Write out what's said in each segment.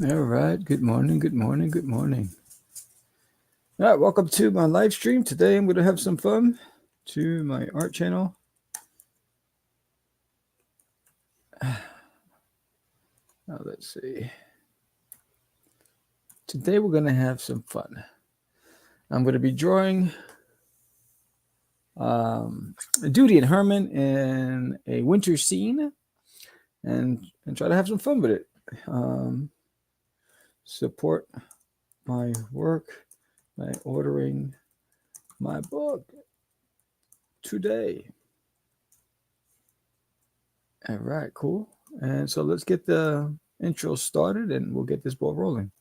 All right. Good morning. Good morning. Good morning. All right. Welcome to my live stream. Today I'm going to have some fun to my art channel. Now, let's see. Today we're going to have some fun. I'm going to be drawing Doodie and Herman in a winter scene and try to have some fun with it. Support my work by ordering my book today. All right, cool. And so let's get the intro started and we'll get this ball rolling.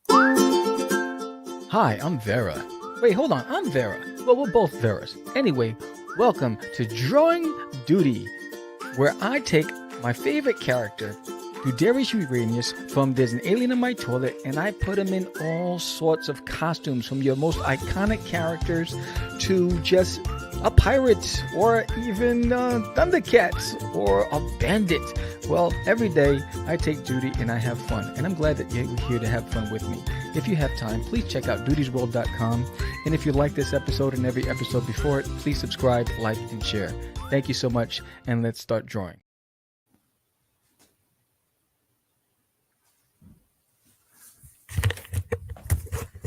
Hi, I'm Vera. Wait, hold on, I'm Vera. Well, we're both Veras. Anyway, welcome to Drawing Doodie, where I take my favorite character, Doodie from There's an Alien in My Toilet, and I put him in all sorts of costumes, from your most iconic characters to just a pirate or even Thundercats or a bandit. Well, every day I take Doodie and I have fun, and I'm glad that you're here to have fun with me. If you have time, please check out doodiesworld.com, and if you like this episode and every episode before it, please subscribe, like, and share. Thank you so much, and let's start drawing.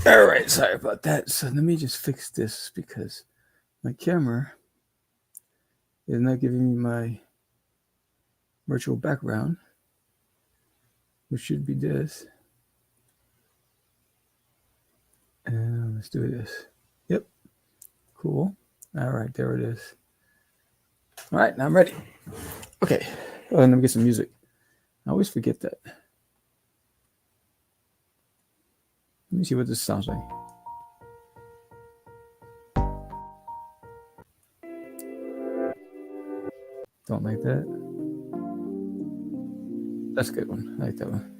All right, sorry about that. So let me just fix this because my camera is not giving me my virtual background, which should be this. And let's do this. Yep. Cool. All right, there it is. All right, now I'm ready. Okay. Oh, and let me get some music. I always forget that. Let me see what this sounds like. Don't like that. That's a good one. I like that one.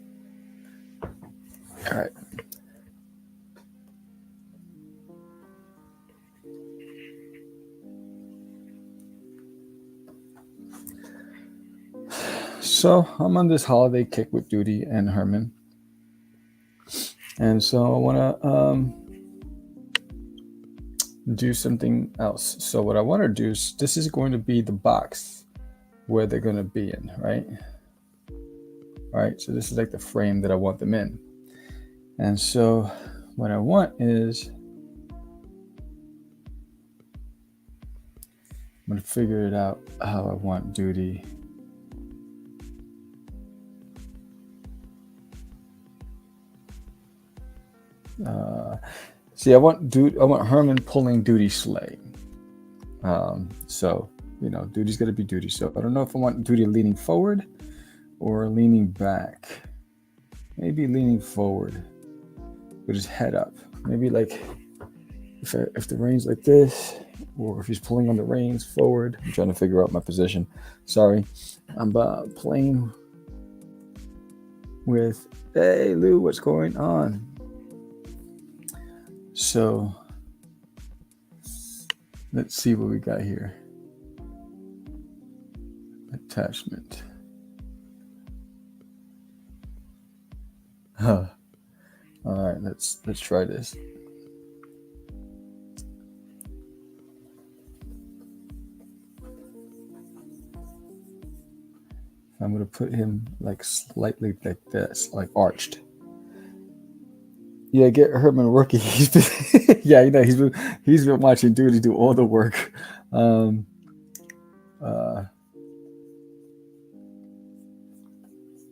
All right. So I'm on this holiday kick with Doodie and Herman. And so I want to do something else. So what I want to do is, this is going to be the box where they're going to be in, right? All right, so this is like the frame that I want them in. And so what I want is, I'm going to figure it out how I want Doodie. See, I want Herman pulling Doodie's sleigh. So, Doodie's got to be Doodie. So I don't know if I want Doodie leaning forward or leaning back. Maybe leaning forward with his head up. Maybe like if the reins like this, or if he's pulling on the reins forward. I'm trying to figure out my position. Sorry. I'm playing with, hey Lou, what's going on? So let's see what we got here. Attachment. All right, let's try this. I'm gonna put him like slightly like this, like arched. Yeah, get Herman working. He's been, he's been watching Doodie do all the work. All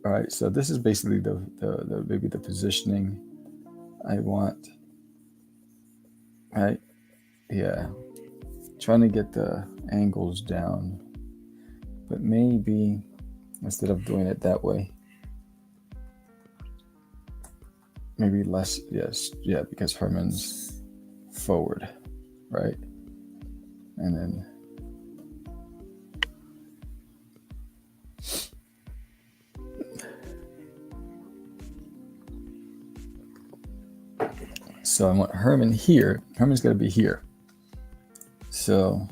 right, so this is basically the maybe the positioning I want. Right? Yeah. Trying to get the angles down, but maybe instead of doing it that way, maybe less. Yes, yeah, because Herman's forward, right? And then so I want Herman here. Herman's got to be here. So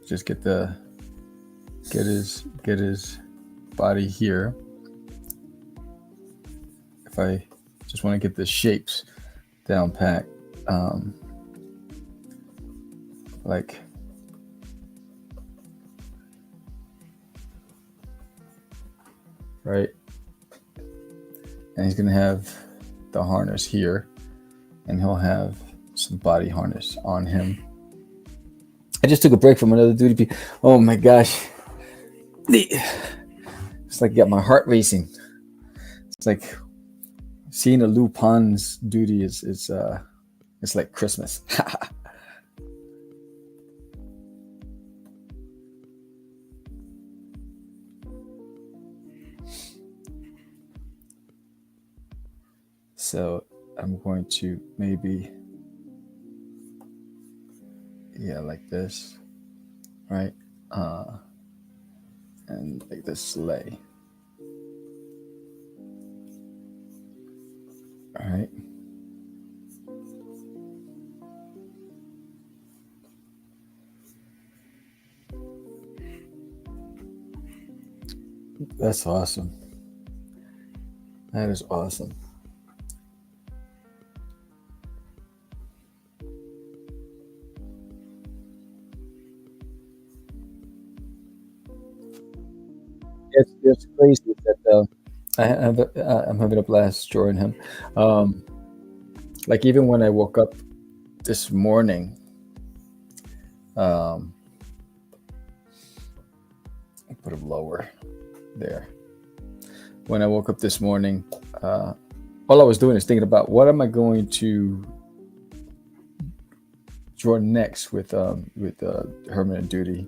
just get his body here. if I just want to get the shapes down pat, like right, and he's gonna have the harness here, and he'll have some body harness on him. I just took a break from another Doodie. Oh my gosh, it's like got my heart racing. It's like seeing a Lupin's Doodie is it's like Christmas. So I'm going to maybe, yeah, like this, right? And like this sleigh. All right. That's awesome. That is awesome. It's crazy that I'm having a blast drawing him. Like even when I woke up this morning, I'll put him lower there. When I woke up this morning, all I was doing is thinking about what am I going to draw next with Herman and Doodie.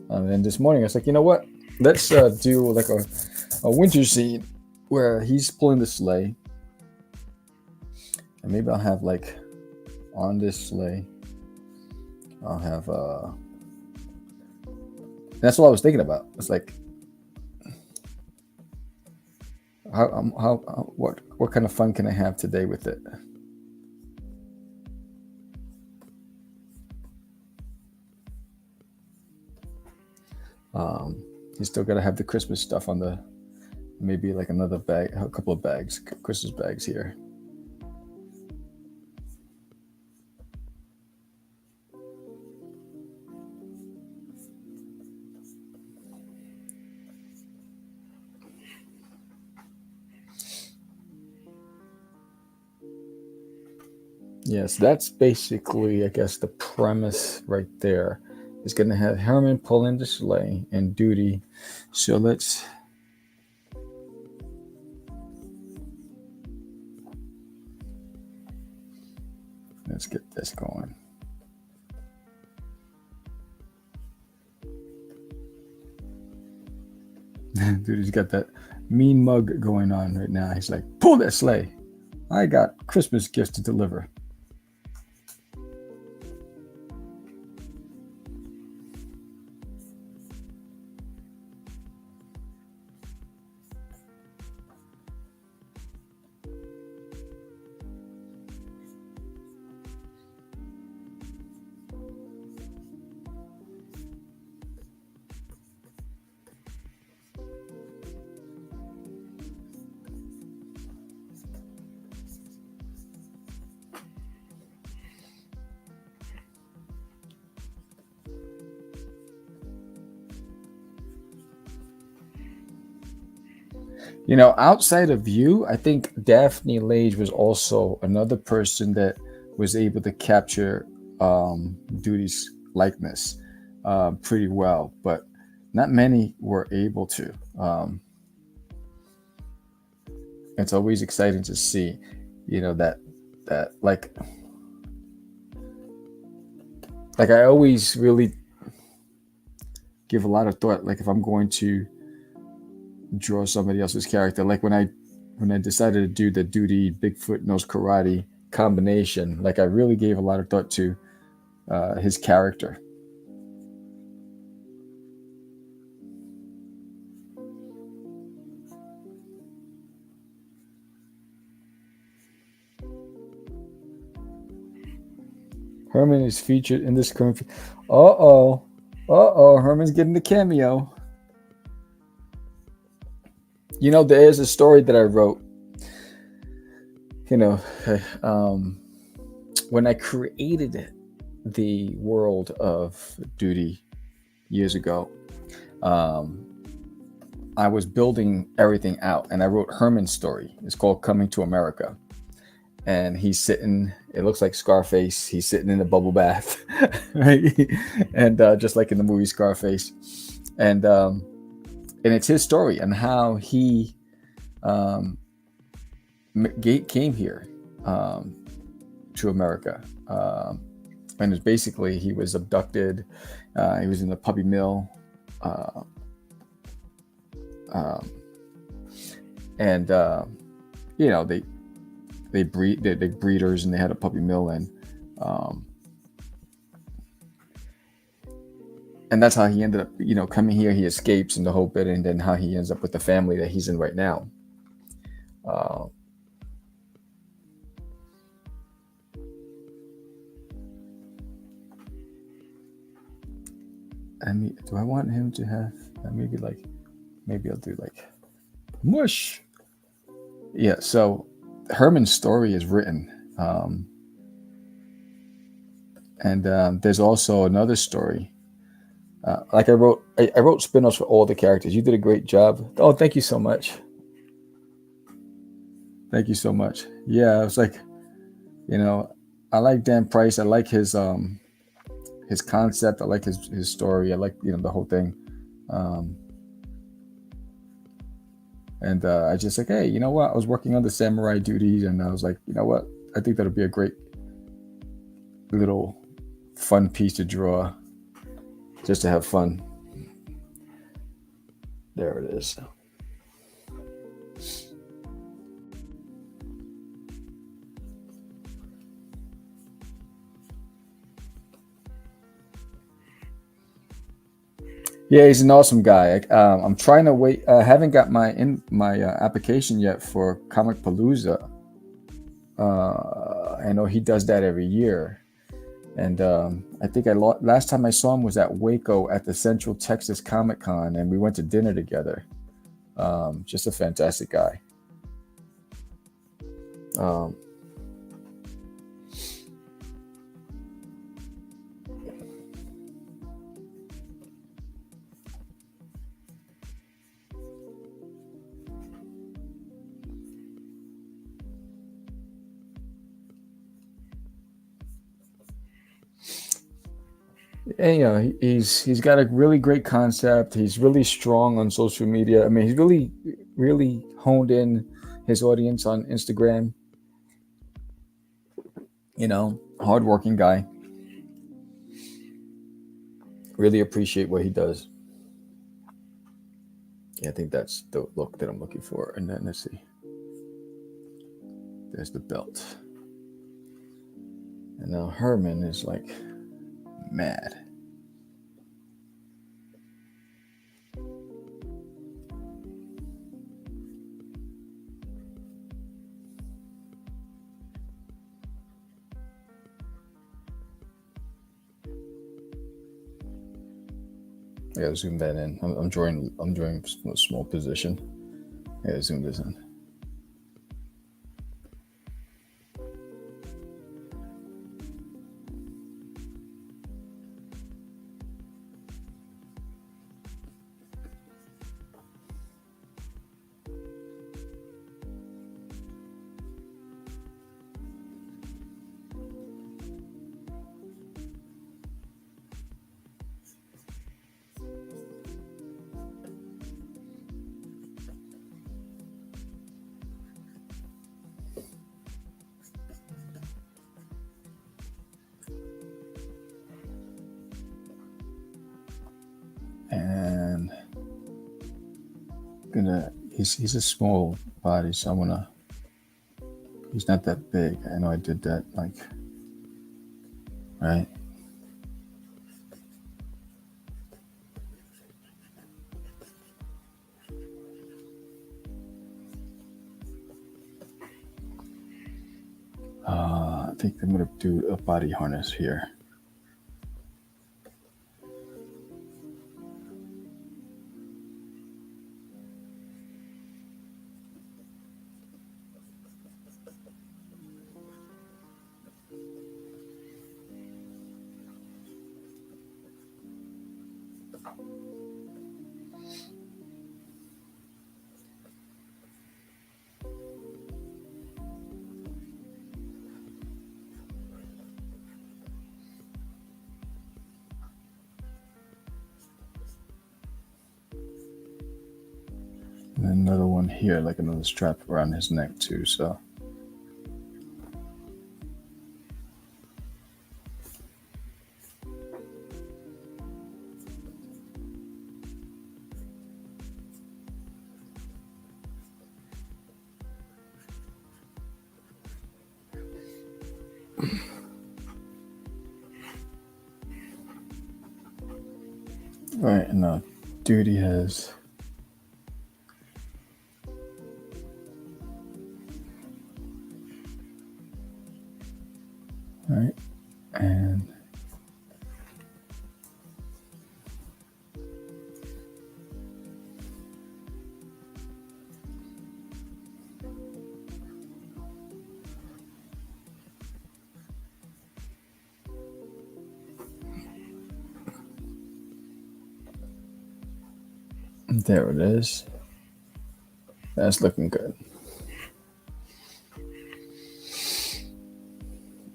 And this morning I was like, you know what? Let's do like a winter scene where he's pulling the sleigh, and maybe I'll have like on this sleigh, I'll have that's what I was thinking about. It's like what kind of fun can I have today with it? You still got to have the Christmas stuff on the, maybe like another bag, a couple of bags, Christmas bags here. Yes, that's basically, I guess, the premise right there. Is going to have Herman pull in the sleigh and Doodie. So let's get this going. Doodie's got that mean mug going on right now. He's like, pull that sleigh. I got Christmas gifts to deliver. You know, outside of you, I think Daphne Lage was also another person that was able to capture Doodie's likeness pretty well, but not many were able to. It's always exciting to see, you know, that like I always really give a lot of thought, like if I'm going to draw somebody else's character, like when I decided to do the Doodie Bigfoot knows karate combination, like I really gave a lot of thought to his character. Herman is featured in this current. Herman's getting the cameo. You know, there is a story that I wrote you know, um, when I created the world of Doodie years ago, um, I was building everything out, and I wrote Herman's story. It's called Coming to America, and he's sitting. It looks like Scarface. He's sitting in a bubble bath, right? And just like in the movie Scarface, and it's his story and how he um, came here um, to America. And it's basically he was abducted. He was in the puppy mill. Uh, um, and you know they breeders and they had a puppy mill um, and that's how he ended up coming here. He escapes and the whole bit, and then how he ends up with the family that he's in right now. uh, I mean, do I want him to have maybe I'll do like mush. Yeah, so Herman's story is written. And there's also another story. Like I wrote spin-offs for all the characters. You did a great job. Oh, thank you so much. Thank you so much. Yeah, I was like, you know, I like Dan Price. I like his concept. I like his story. I like the whole thing. Um, and I just like, hey, you know what? I was working on the samurai duties, and I was like, you know what? I think that'll be a great little fun piece to draw, just to have fun. There it is. Yeah, he's an awesome guy. I'm trying to wait. I haven't got my application yet for Comic Palooza. I know he does that every year, and I think last time I saw him was at Waco at the Central Texas Comic Con, and we went to dinner together. Just a fantastic guy. Um, and he's got a really great concept. He's really strong on social media. I mean, he's really honed in his audience on Instagram. Hardworking guy. Really appreciate what he does. Yeah, I think that's the look that I'm looking for. And then let's see. There's the belt. And now Herman is like mad. I gotta zoom that in. I'm drawing from a small position. I gotta zoom this in. And he's a small body, so I'm gonna. He's not that big. I know I did that right. I think I'm gonna do a body harness here. And then another one here, like another strap around his neck too. So right, and Doodie has right, and there it is. That's looking good.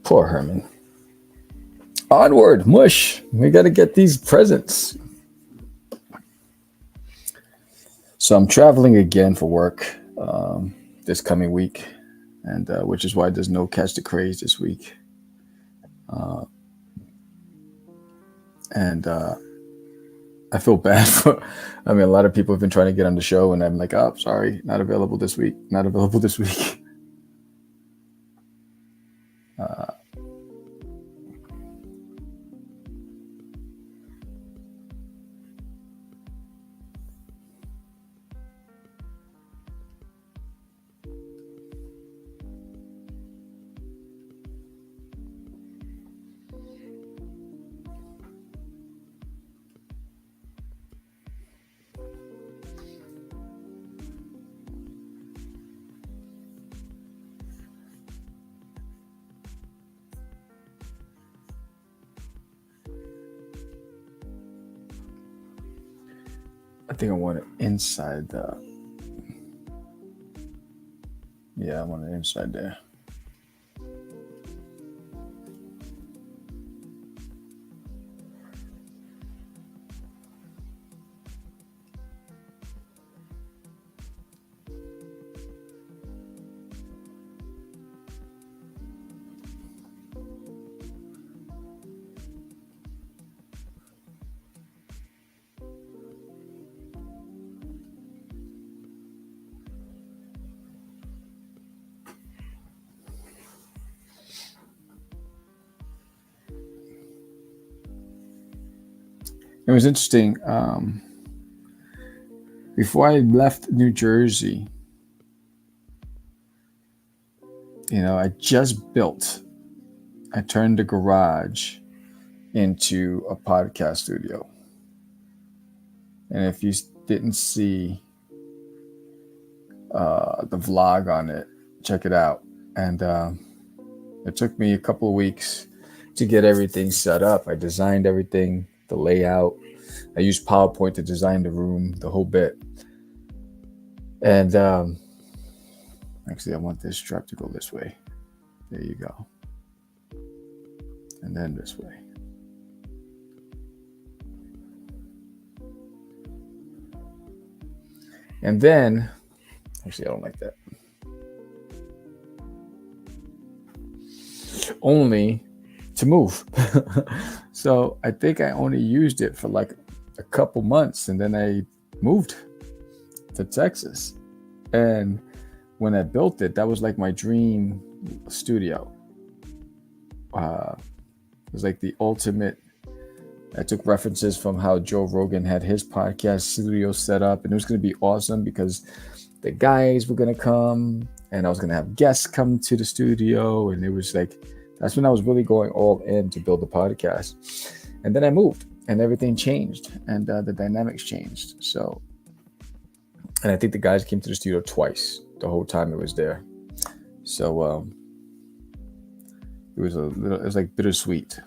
Poor Herman. Onward, mush. We got to get these presents. So I'm traveling again for work this coming week, and which is why there's no Catch the Craze this week. And I feel bad for. I mean, a lot of people have been trying to get on the show, and I'm like, oh, sorry, not available this week. Not available this week. I think I want it inside the. Yeah, I want it inside there. It was interesting. Before I left New Jersey, I just built. I turned the garage into a podcast studio. And if you didn't see the vlog on it, check it out. And it took me a couple of weeks to get everything set up. I designed everything, the layout. I used PowerPoint to design the room, the whole bit. And actually, I want this strap to go this way. There you go. And then this way. And then, actually, I don't like that. Only to move. So I think I only used it for like a couple months, and then I moved to Texas. And when I built it, that was like my dream studio. It was like the ultimate. I took references from how Joe Rogan had his podcast studio set up, and it was going to be awesome because the guys were going to come, and I was going to have guests come to the studio, and it was like, that's when I was really going all in to build the podcast. And then I moved, and everything changed, and the dynamics changed. So, and I think the guys came to the studio twice the whole time it was there. So it was like bittersweet.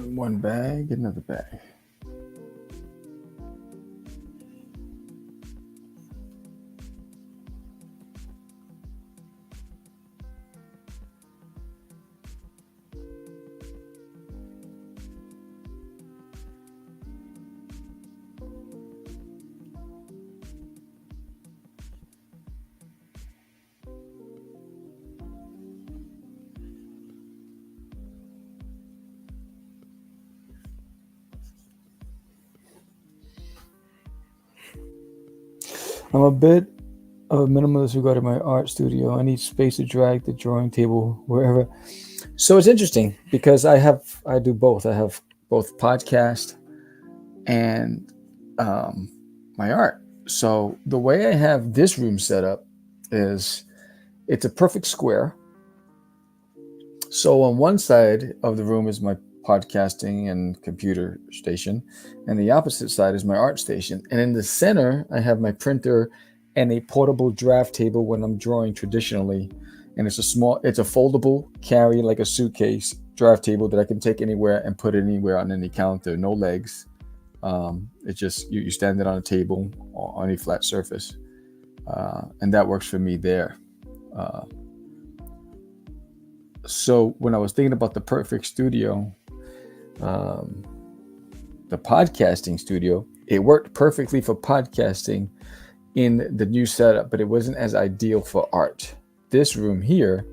One bag, another bag. I'm a bit of a minimalist regarding my art studio. I need space to drag the drawing table wherever. So it's interesting because I do both. I have both podcast and my art. So the way I have this room set up is it's a perfect square. So on one side of the room is my podcasting and computer station, and the opposite side is my art station. And in the center, I have my printer and a portable draft table when I'm drawing traditionally. And it's a foldable carry like a suitcase draft table that I can take anywhere and put it anywhere on any counter, no legs. It's just you stand it on a table on any flat surface, and that works for me there. So when I was thinking about the perfect studio, the podcasting studio, it worked perfectly for podcasting in the new setup, but it wasn't as ideal for art. This room here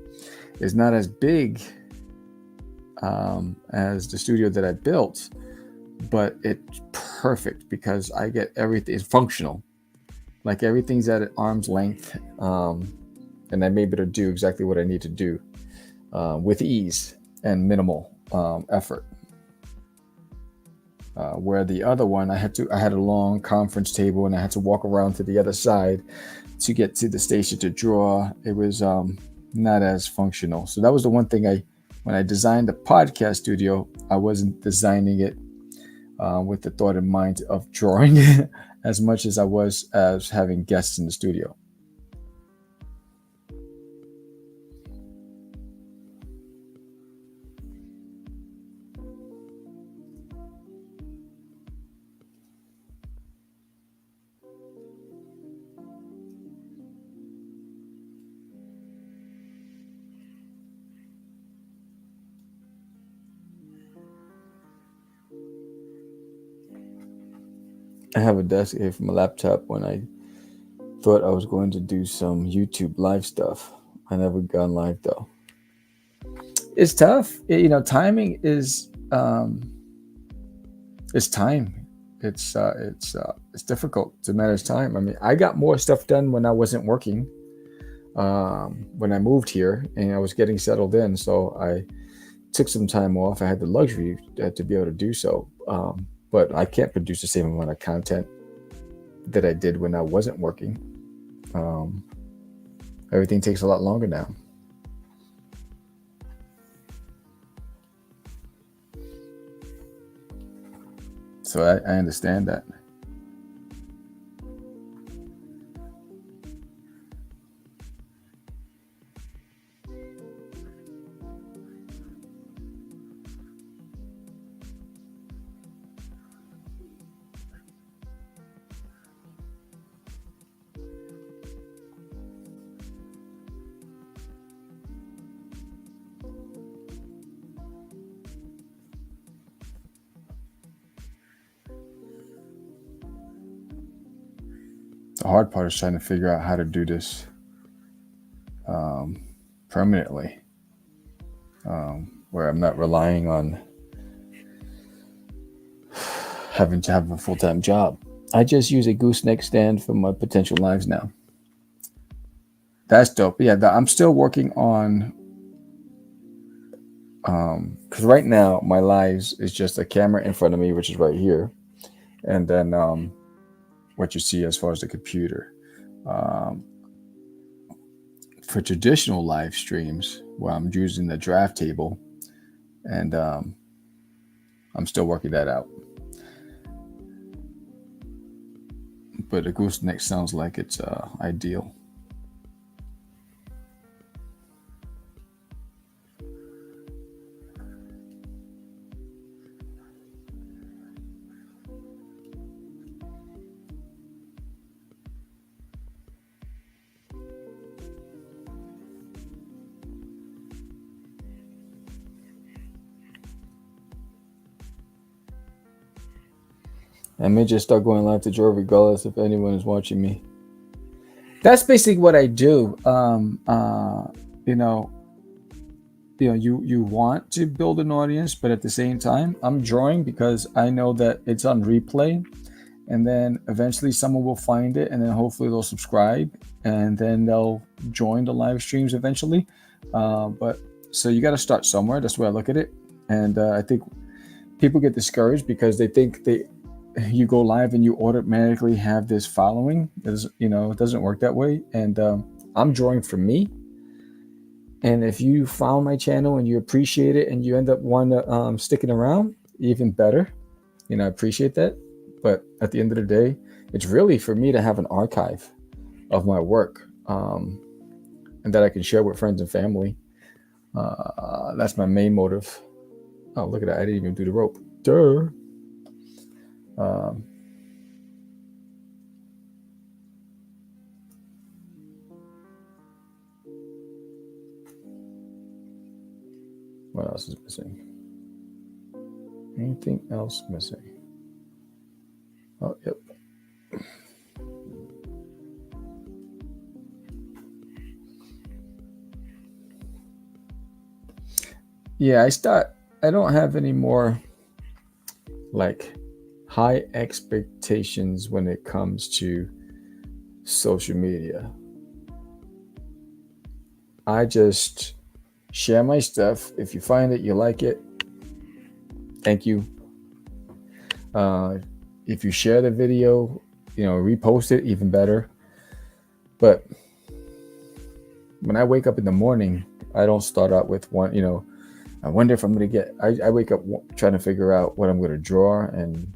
is not as big as the studio that I built, but it's perfect because I get everything. It's functional, like everything's at arm's length, and I'm able to do exactly what I need to do with ease and minimal effort. Where the other one, I had a long conference table and I had to walk around to the other side to get to the station to draw. It was not as functional. So that was the one thing when I designed the podcast studio, I wasn't designing it with the thought in mind of drawing as much as I was as having guests in the studio. I have a desk here for my laptop when I thought I was going to do some YouTube live stuff. I never gone live though. It's tough. Timing is it's time. It's difficult. It's a matter of time. I mean, I got more stuff done when I wasn't working. When I moved here and I was getting settled in, so I took some time off. I had the luxury to be able to do so. But I can't produce the same amount of content that I did when I wasn't working. Everything takes a lot longer now. So I understand that. The hard part is trying to figure out how to do this permanently, where I'm not relying on having to have a full-time job. I just use a gooseneck stand for my potential lives now. That's dope. Yeah, I'm still working on, because right now my lives is just a camera in front of me, which is right here, and then what you see as far as the computer. For traditional live streams, where I'm using the draft table, and I'm still working that out. But a gooseneck sounds like it's ideal. I may just start going live to draw regardless if anyone is watching me. That's basically what I do. You know, you want to build an audience, but at the same time, I'm drawing because I know that it's on replay, and then eventually someone will find it, and then hopefully they'll subscribe, and then they'll join the live streams eventually. But so you got to start somewhere. That's the way I look at it, and I think people get discouraged because they think you go live and you automatically have this following. It doesn't work that way, and I'm drawing for me. And if you found my channel and you appreciate it and you end up sticking around, even better. I appreciate that. But at the end of the day, it's really for me to have an archive of my work, and that I can share with friends and family. That's my main motive. Oh, look at that. I didn't even do the rope. Duh. What else is missing? Anything else missing? Oh, yep. Yeah, I don't have any more like high expectations when it comes to social media. I just share my stuff. If you find it, you like it, thank you. If you share the video, repost it, even better. But when I wake up in the morning, I don't start out with one, I wonder if I'm going to get, I wake up trying to figure out what I'm going to draw, and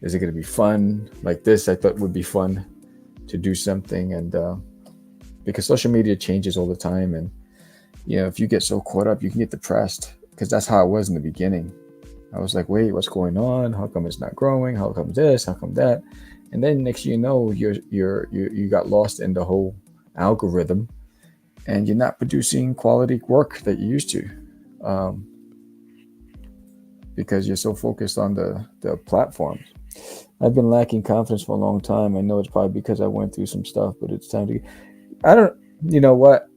is it going to be fun? Like this, I thought would be fun to do something. And because social media changes all the time. And, if you get so caught up, you can get depressed, because that's how I was in the beginning. I was like, wait, what's going on? How come it's not growing? How come this? How come that? And then next you know, you got lost in the whole algorithm, and you're not producing quality work that you used to, because you're so focused on the platforms. I've been lacking confidence for a long time. I know it's probably because I went through some stuff, but it's time to. You know what?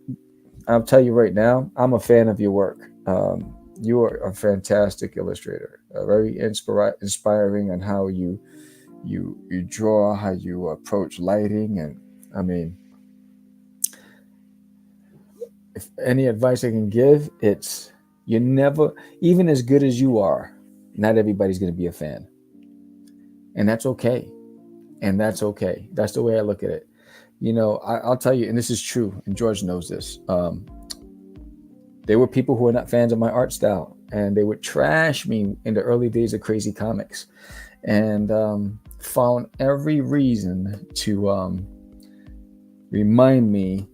I'll tell you right now, I'm a fan of your work. You are a fantastic illustrator, very inspiring on how you draw, how you approach lighting. And I mean, if any advice I can give, it's you never, even as good as you are, not everybody's going to be a fan. And that's okay. That's the way I look at it. I'll tell you, and this is true, and George knows this. There were people who were not fans of my art style, and they would trash me in the early days of Crazy Comics, and found every reason to remind me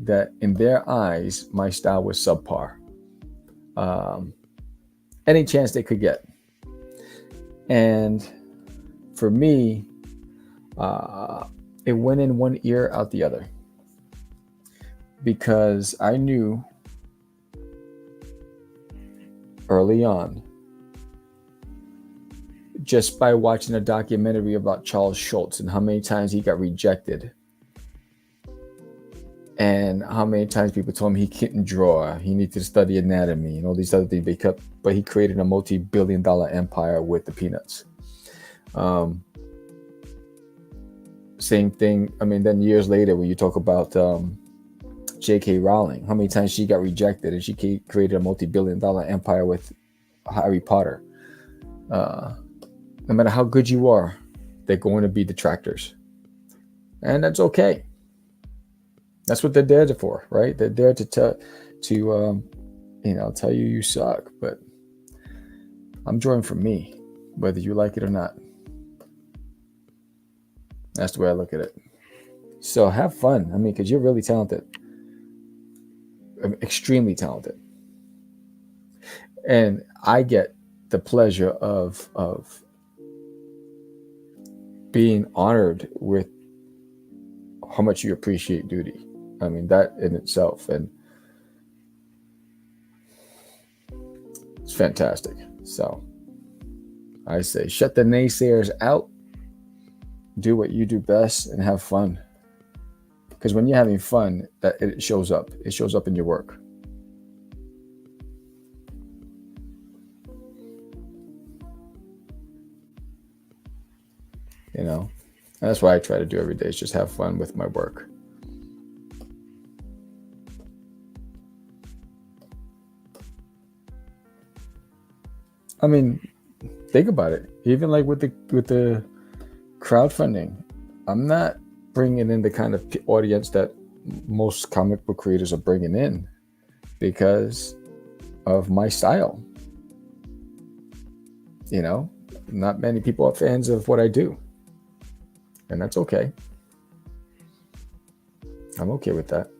that in their eyes, my style was subpar. Any chance they could get. And for me, it went in one ear, out the other, because I knew early on, just by watching a documentary about Charles Schultz and how many times he got rejected, and how many times people told him he couldn't draw, he needed to study anatomy and all these other things, but he created a multi-billion-dollar empire with the Peanuts. Same thing. I mean, then years later, when you talk about J.K. Rowling, how many times she got rejected, and she created a multi-billion-dollar empire with Harry Potter. No matter how good you are, they're going to be detractors, and that's okay. That's what they're there for, right? They're there to tell you suck. But I'm drawing for me, whether you like it or not. That's the way I look at it. So have fun. I mean, because you're really talented. Extremely talented. And I get the pleasure of being honored with how much you appreciate Doodie. I mean, that in itself, and it's fantastic. So I say shut the naysayers out, do what you do best, and have fun. Because when you're having fun, that it shows up. It shows up in your work. You know, and that's what I try to do every day, is just have fun with my work. I mean, think about it. Even like with the crowdfunding, I'm not bringing in the kind of audience that most comic book creators are bringing in because of my style. You know, not many people are fans of what I do, and that's okay. I'm okay with that.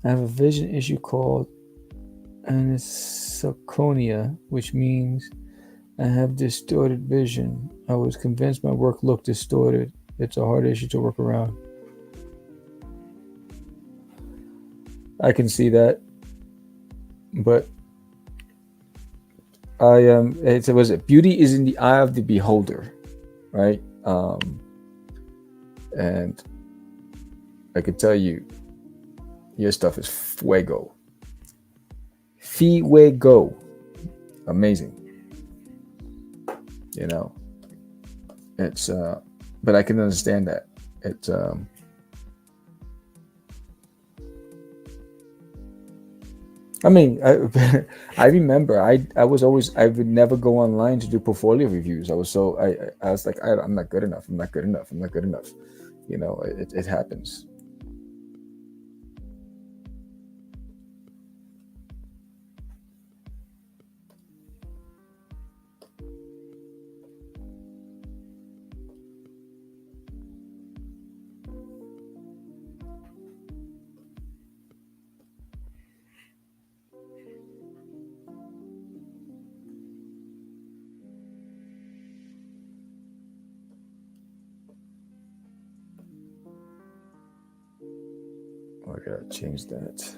I have a vision issue called anisoconia, which means I have distorted vision. I was convinced my work looked distorted. It's a hard issue to work around. I can see that, but it was it beauty is in the eye of the beholder, right? And I can tell you, your stuff is fuego. Fuego. Amazing. You know, it's but I can understand that. It's I mean, I remember I was always, I would never go online to do portfolio reviews. I was like, I'm not good enough. I'm not good enough. I'm not good enough. You know, it happens. Oh, I gotta change that.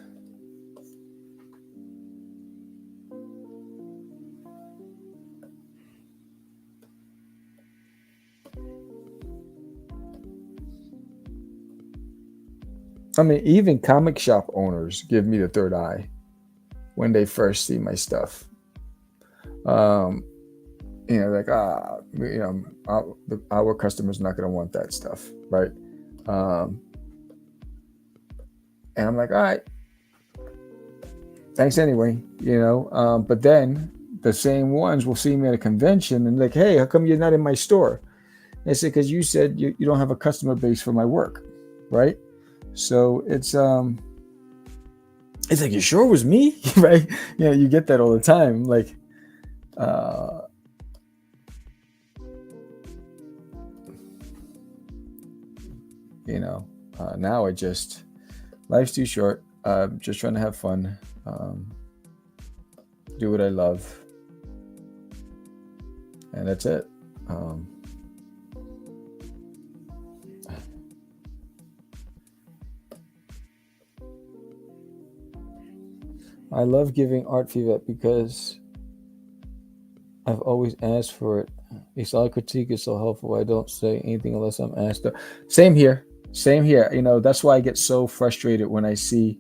I mean, even comic shop owners give me the third eye when they first see my stuff. Um, you know, like you know, our customers not gonna want that stuff, right? Um, and I'm like, all right, thanks anyway, you know. But then the same ones will see me at a convention and like, hey, how come you're not in my store? And I said, because you said you don't have a customer base for my work, right? So it's like, you sure it was me, right? You know, you get that all the time, like. You know, now life's too short. Just trying to have fun, do what I love, and that's it. I love giving art feedback because I've always asked for it. A solid critique is so helpful. I don't say anything unless I'm asked. Same here. Same here. You know, that's why I get so frustrated when I see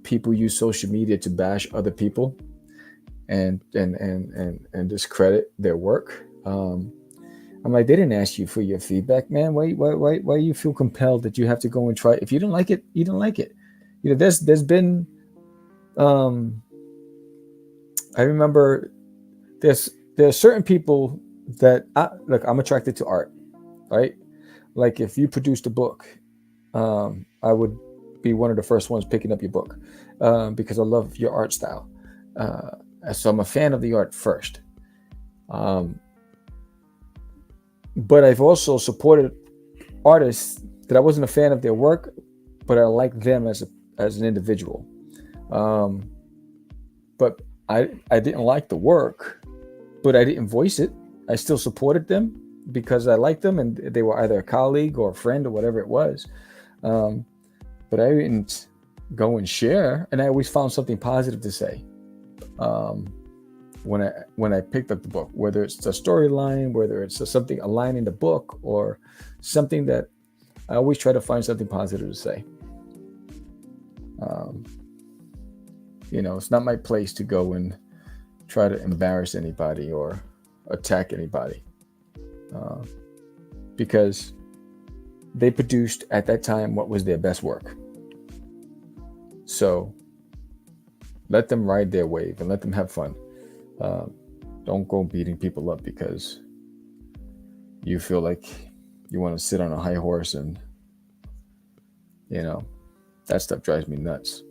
people use social media to bash other people. and discredit their work. I'm like, they didn't ask you for your feedback, man. Why you feel compelled that you have to go and try? If you don't like it, you don't like it. You know, there's been um, I remember there are certain people that look. I'm attracted to art, right? Like if you produced a book, I would be one of the first ones picking up your book because I love your art style. Uh, so I'm a fan of the art first. Um, but I've also supported artists that I wasn't a fan of their work, but I like them as an individual. Um, but I didn't like the work, but I didn't voice it. I still supported them because I liked them, and they were either a colleague or a friend or whatever it was. Um, but I didn't go and share, and I always found something positive to say. Um, when I picked up the book, whether it's a storyline, whether it's something a line in the book, or something that I always try to find something positive to say. Um, it's not my place to go and try to embarrass anybody or attack anybody uh, because they produced at that time what was their best work. So let them ride their wave and let them have fun. Don't go beating people up because you feel like you want to sit on a high horse, and that stuff drives me nuts.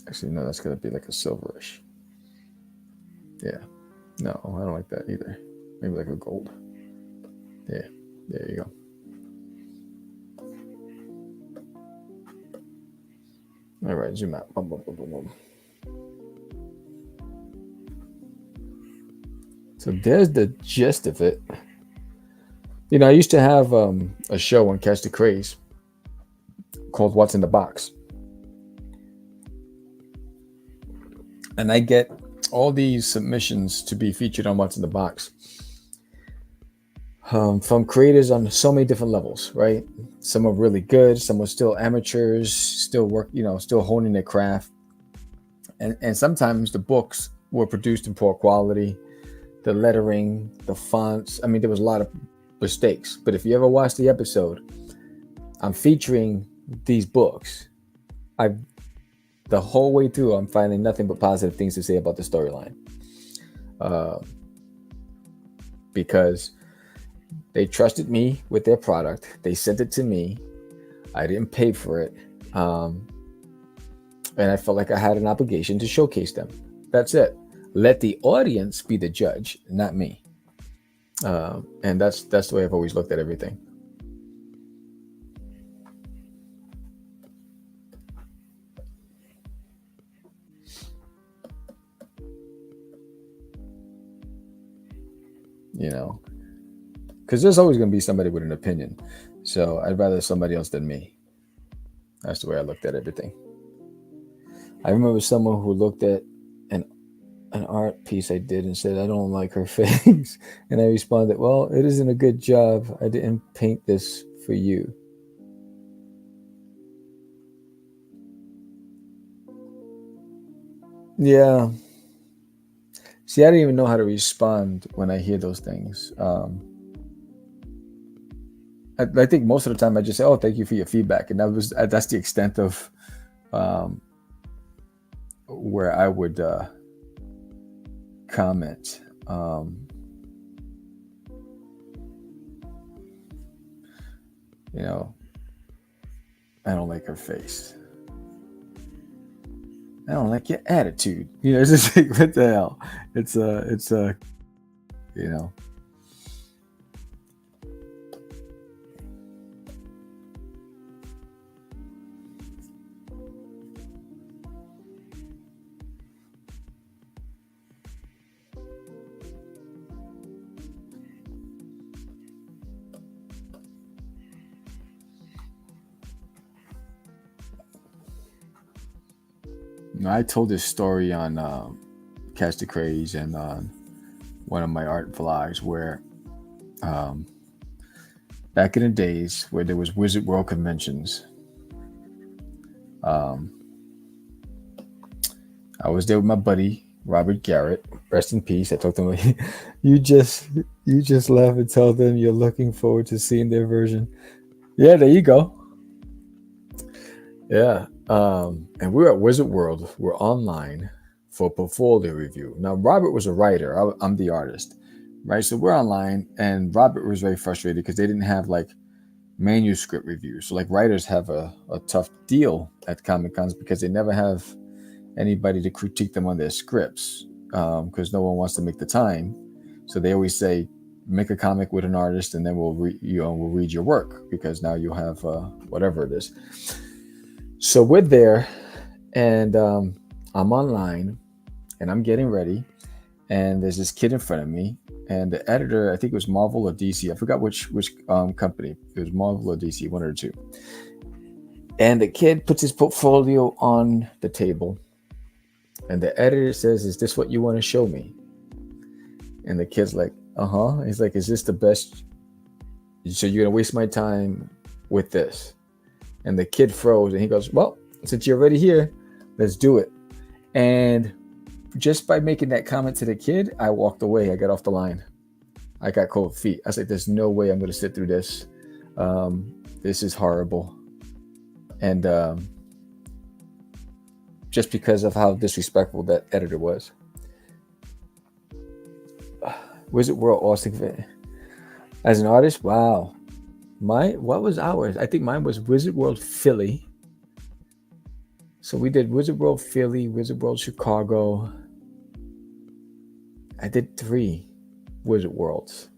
Actually, no, that's gonna be like a silverish. Yeah, no, I don't like that either. Maybe like a gold. Yeah, there you go. All right, zoom out. Boom, boom, boom, boom, boom. So there's the gist of it. I used to have a show on Catch the Craze called What's in the Box. And I get all these submissions to be featured on What's in the Box from creators on so many different levels, right? Some are really good, some are still amateurs, still still honing their craft. And sometimes the books were produced in poor quality, the lettering, the fonts. I mean, there was a lot of mistakes. But if you ever watch the episode, I'm featuring these books. The whole way through, I'm finding nothing but positive things to say about the storyline. Because they trusted me with their product. They sent it to me. I didn't pay for it. And I felt like I had an obligation to showcase them. That's it. Let the audience be the judge, not me. And that's the way I've always looked at everything. Because there's always going to be somebody with an opinion. So I'd rather somebody else than me. That's the way I looked at everything. I remember someone who looked at an art piece I did and said, I don't like her face. And I responded, well, it isn't a good job. I didn't paint this for you. Yeah. See, I don't even know how to respond when I hear those things. I think most of the time I just say, "Oh, thank you for your feedback," and that's the extent of where I would comment. I don't like her face. I don't like your attitude. It's just like, what the hell? It's I told this story on catch the craze and one of my art vlogs where back in the days where there was Wizard World conventions, I was there with my buddy Robert Garrett. Rest in peace. I talked to him. You just laugh and tell them you're looking forward to seeing their version. Yeah, there you go. Yeah, and we're at Wizard World. We're online for portfolio review. Now, Robert was a writer. I'm the artist, right? So we're online, and Robert was very frustrated because they didn't have like manuscript reviews. So like writers have a tough deal at Comic Cons because they never have anybody to critique them on their scripts because no one wants to make the time. So they always say, make a comic with an artist, and then we'll read your work because now you'll have whatever it is. So we're there, and I'm online, and I'm getting ready, and there's this kid in front of me, and the editor, I think it was Marvel or DC, I forgot which company. It was Marvel or DC, one or two. And the kid puts his portfolio on the table, and the editor says, "Is this what you want to show me?" And the kid's like, "Uh-huh." He's like, "Is this the best? So you're gonna waste my time with this?" And the kid froze, and he goes, "Well, since you're already here, let's do it." And just by making that comment to the kid, I walked away. I got off the line. I got cold feet. I said, "There's no way I'm going to sit through this. This is horrible." And just because of how disrespectful that editor was. Wizard World Austin. As an artist, wow. What was ours? I think mine was Wizard World Philly. So we did Wizard World Philly, Wizard World Chicago. I did 3 Wizard Worlds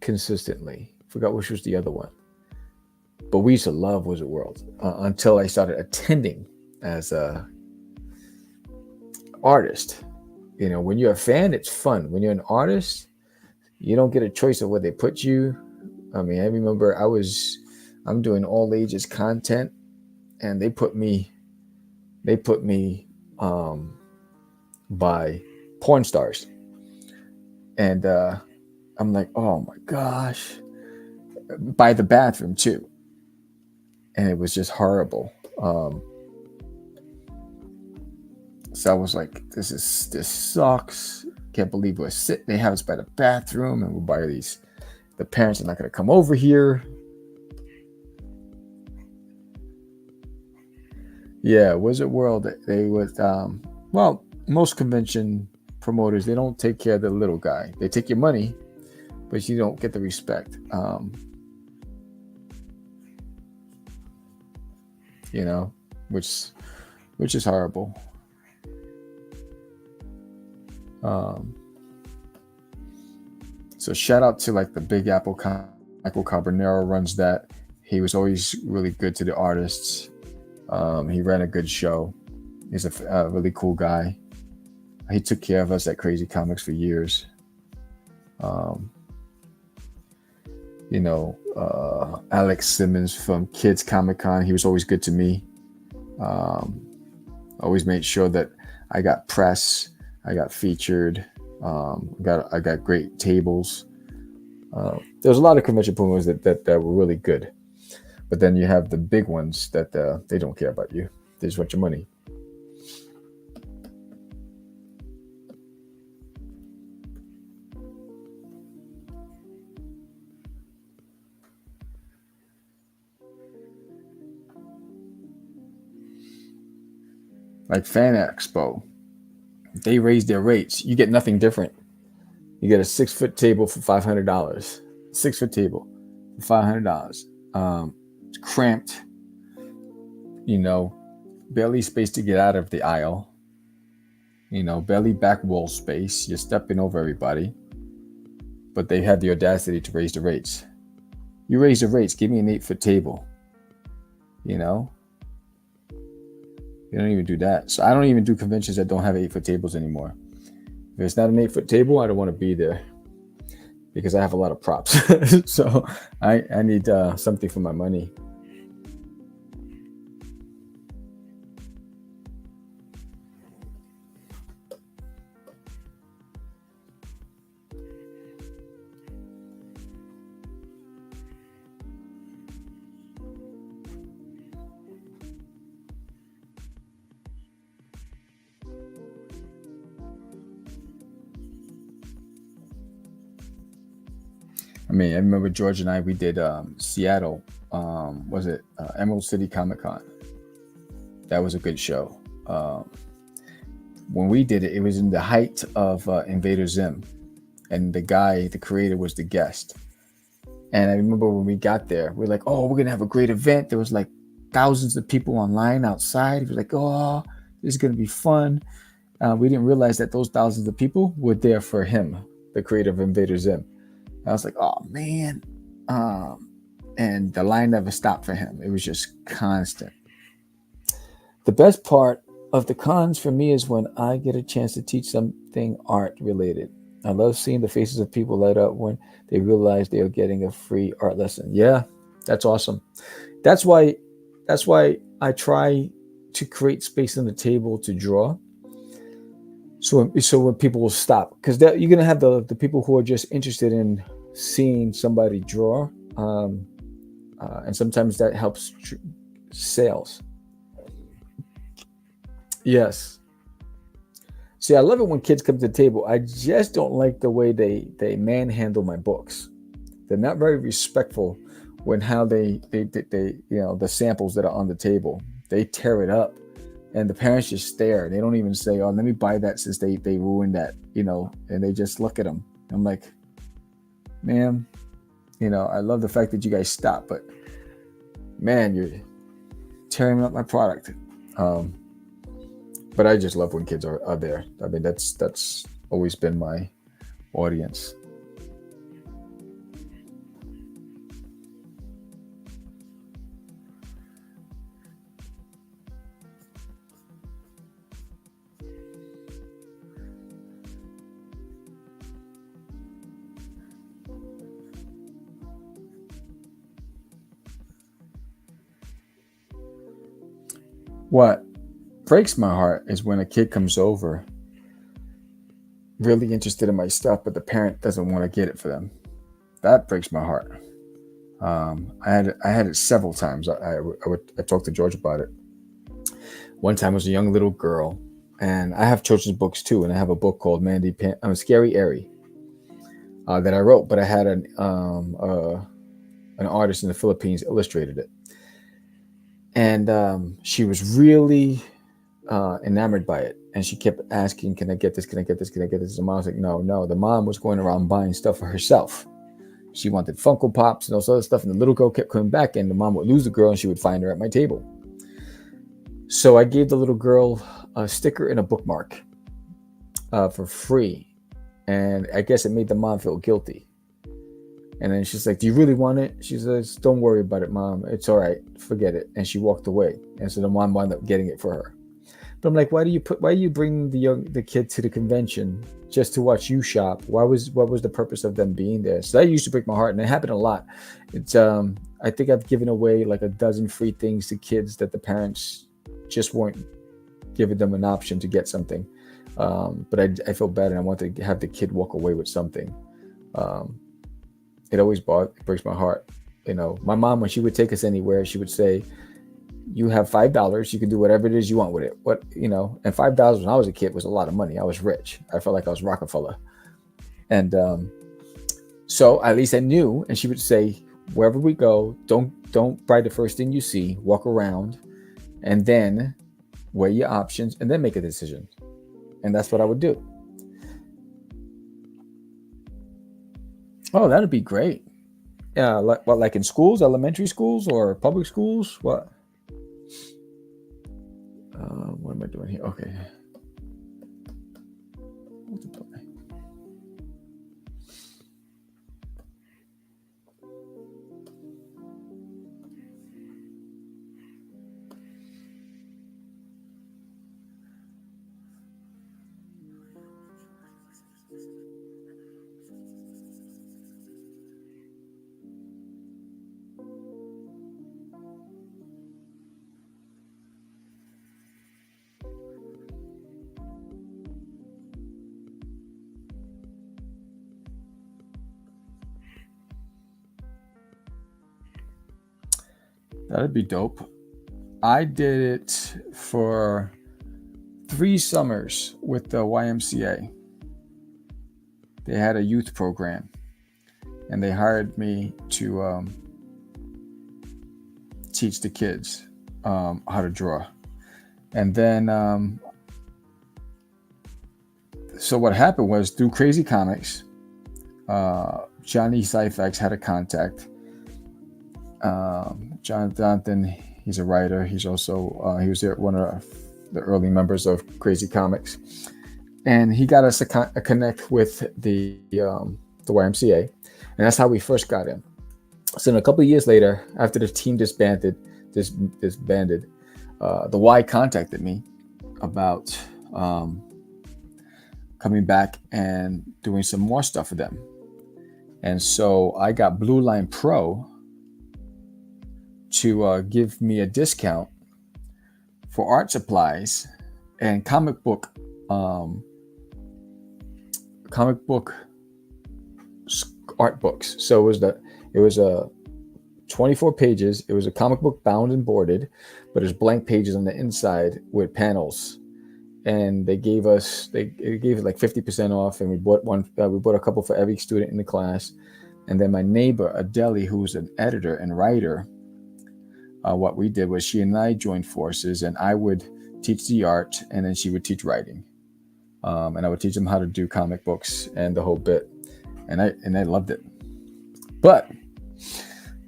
consistently. Forgot which was the other one. But we used to love Wizard World until I started attending as a artist. You know, when you're a fan, it's fun. When you're an artist, you don't get a choice of where they put you. I mean, I remember I'm doing all ages content, and they put me by porn stars. And I'm like, oh my gosh, by the bathroom too. And it was just horrible. So I was like, this sucks. Can't believe we're sitting. They have us by the bathroom, and we're by these. The parents are not going to come over here. Yeah, Wizard World. They was well, most convention promoters, they don't take care of the little guy. They take your money, but you don't get the respect. You know, which is horrible. So shout out to like the Big Apple. Michael Carbonero runs that. He was always really good to the artists. He ran a good show. He's a really cool guy. He took care of us at Crazy Comics for years. Alex Simmons from Kids Comic Con, he was always good to me. Always made sure that I got press, I got featured, I got great tables. There's a lot of convention promoters that were really good. But then you have the big ones that they don't care about you. They just want your money. Like Fan Expo, they raise their rates. You get nothing different. You get a 6-foot table for $500. 6-foot table for $500. It's cramped. Barely space to get out of the aisle. Barely back wall space. You're stepping over everybody. But they had the audacity to raise the rates. You raise the rates. Give me an 8-foot table. You don't even do that. So I don't even do conventions that don't have 8-foot tables anymore. If it's not an 8-foot table, I don't want to be there because I have a lot of props. So I need something for my money. I mean, I remember George and I, we did Seattle. Was it Emerald City Comic Con? That was a good show. When we did it, it was in the height of Invader Zim, and the creator, was the guest. And I remember when we got there, we were like, "Oh, we're gonna have a great event." There was like thousands of people online outside. He was like, "Oh, this is gonna be fun." We didn't realize that those thousands of people were there for him, the creator of Invader Zim. I was like, "Oh man!" And the line never stopped for him. It was just constant. The best part of the cons for me is when I get a chance to teach something art related. I love seeing the faces of people light up when they realize they are getting a free art lesson. Yeah, that's awesome. That's why I try to create space on the table to draw. So when people will stop, because you're gonna have the people who are just interested in seeing somebody draw, and sometimes that helps sales. Yes. See, I love it when kids come to the table. I just don't like the way they manhandle my books. They're not very respectful when how they the samples that are on the table. They tear it up, and the parents just stare. They don't even say, "Oh, let me buy that," since they ruined that, and they just look at them. I'm like, "Ma'am, I love the fact that you guys stop, but man, you're tearing up my product." But I just love when kids are there. I mean, that's always been my audience. What breaks my heart is when a kid comes over really interested in my stuff, but the parent doesn't want to get it for them. That breaks my heart. I had it several times. I talked to George about it. One time was a young little girl, and I have children's books too, and I have a book called Scary Airy that I wrote, but I had an artist in the Philippines illustrated it, and she was really enamored by it, and she kept asking, "Can I get this? Can I get this? Can I get this?" And the mom was like, "No, no." The mom was going around buying stuff for herself. She wanted Funko Pops and all this other stuff, and the little girl kept coming back, and the mom would lose the girl, and she would find her at my table. So I gave the little girl a sticker and a bookmark for free, and I guess it made the mom feel guilty. And then she's like, "Do you really want it?" She says, "Don't worry about it, Mom. It's all right. Forget it." And she walked away, and so the mom wound up getting it for her. But I'm like, why do you bring the kid to the convention just to watch you shop? What was the purpose of them being there? So that used to break my heart, and it happened a lot. It's I think I've given away like a dozen free things to kids that the parents just weren't giving them an option to get something. But I feel bad, and I want to have the kid walk away with something. It always breaks my heart. My mom, when she would take us anywhere, she would say, "You have $5. You can do whatever it is you want with it." And $5 when I was a kid was a lot of money. I was rich. I felt like I was Rockefeller. And so at least I knew. And she would say, "Wherever we go, don't buy the first thing you see. Walk around, and then weigh your options, and then make a decision." And that's what I would do. Oh, that'd be great. Yeah, like in schools, elementary schools or public schools? What? What am I doing here? Okay. Multiply. That'd be dope. I did it for 3 summers with the YMCA. They had a youth program, and they hired me to teach the kids how to draw. And then, so what happened was through Crazy Comics, Johnny Syfax had a contact. John Donton, he's a writer. He's also he was one of the early members of Crazy Comics, and he got us a connect with the YMCA, and that's how we first got in. So a couple of years later, after the team disbanded, the Y contacted me about coming back and doing some more stuff for them. And so I got Blue Line Pro to give me a discount for art supplies and comic book art books. So it was a 24 pages. It was a comic book bound and boarded, but there's blank pages on the inside with panels. And they gave like 50% off, and we bought a couple for every student in the class. And then my neighbor Adele, who's an editor and writer, what we did was she and I joined forces, and I would teach the art, and then she would teach writing, and I would teach them how to do comic books and the whole bit, and I loved it. But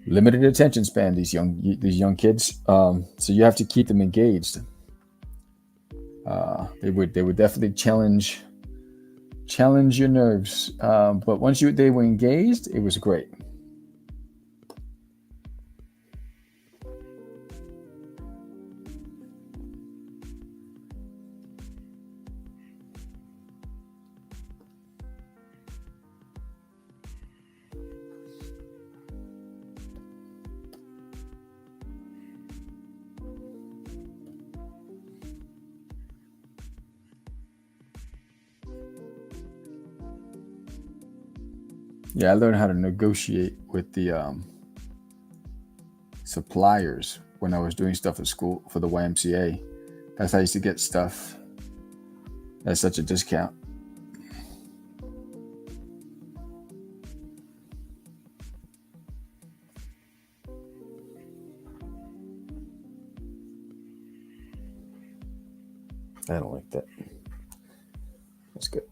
limited attention span, these young kids, so you have to keep them engaged. They would definitely challenge your nerves, but once they were engaged, it was great. Yeah, I learned how to negotiate with the suppliers when I was doing stuff at school for the YMCA. That's how I used to get stuff at such a discount. I don't like that. That's good.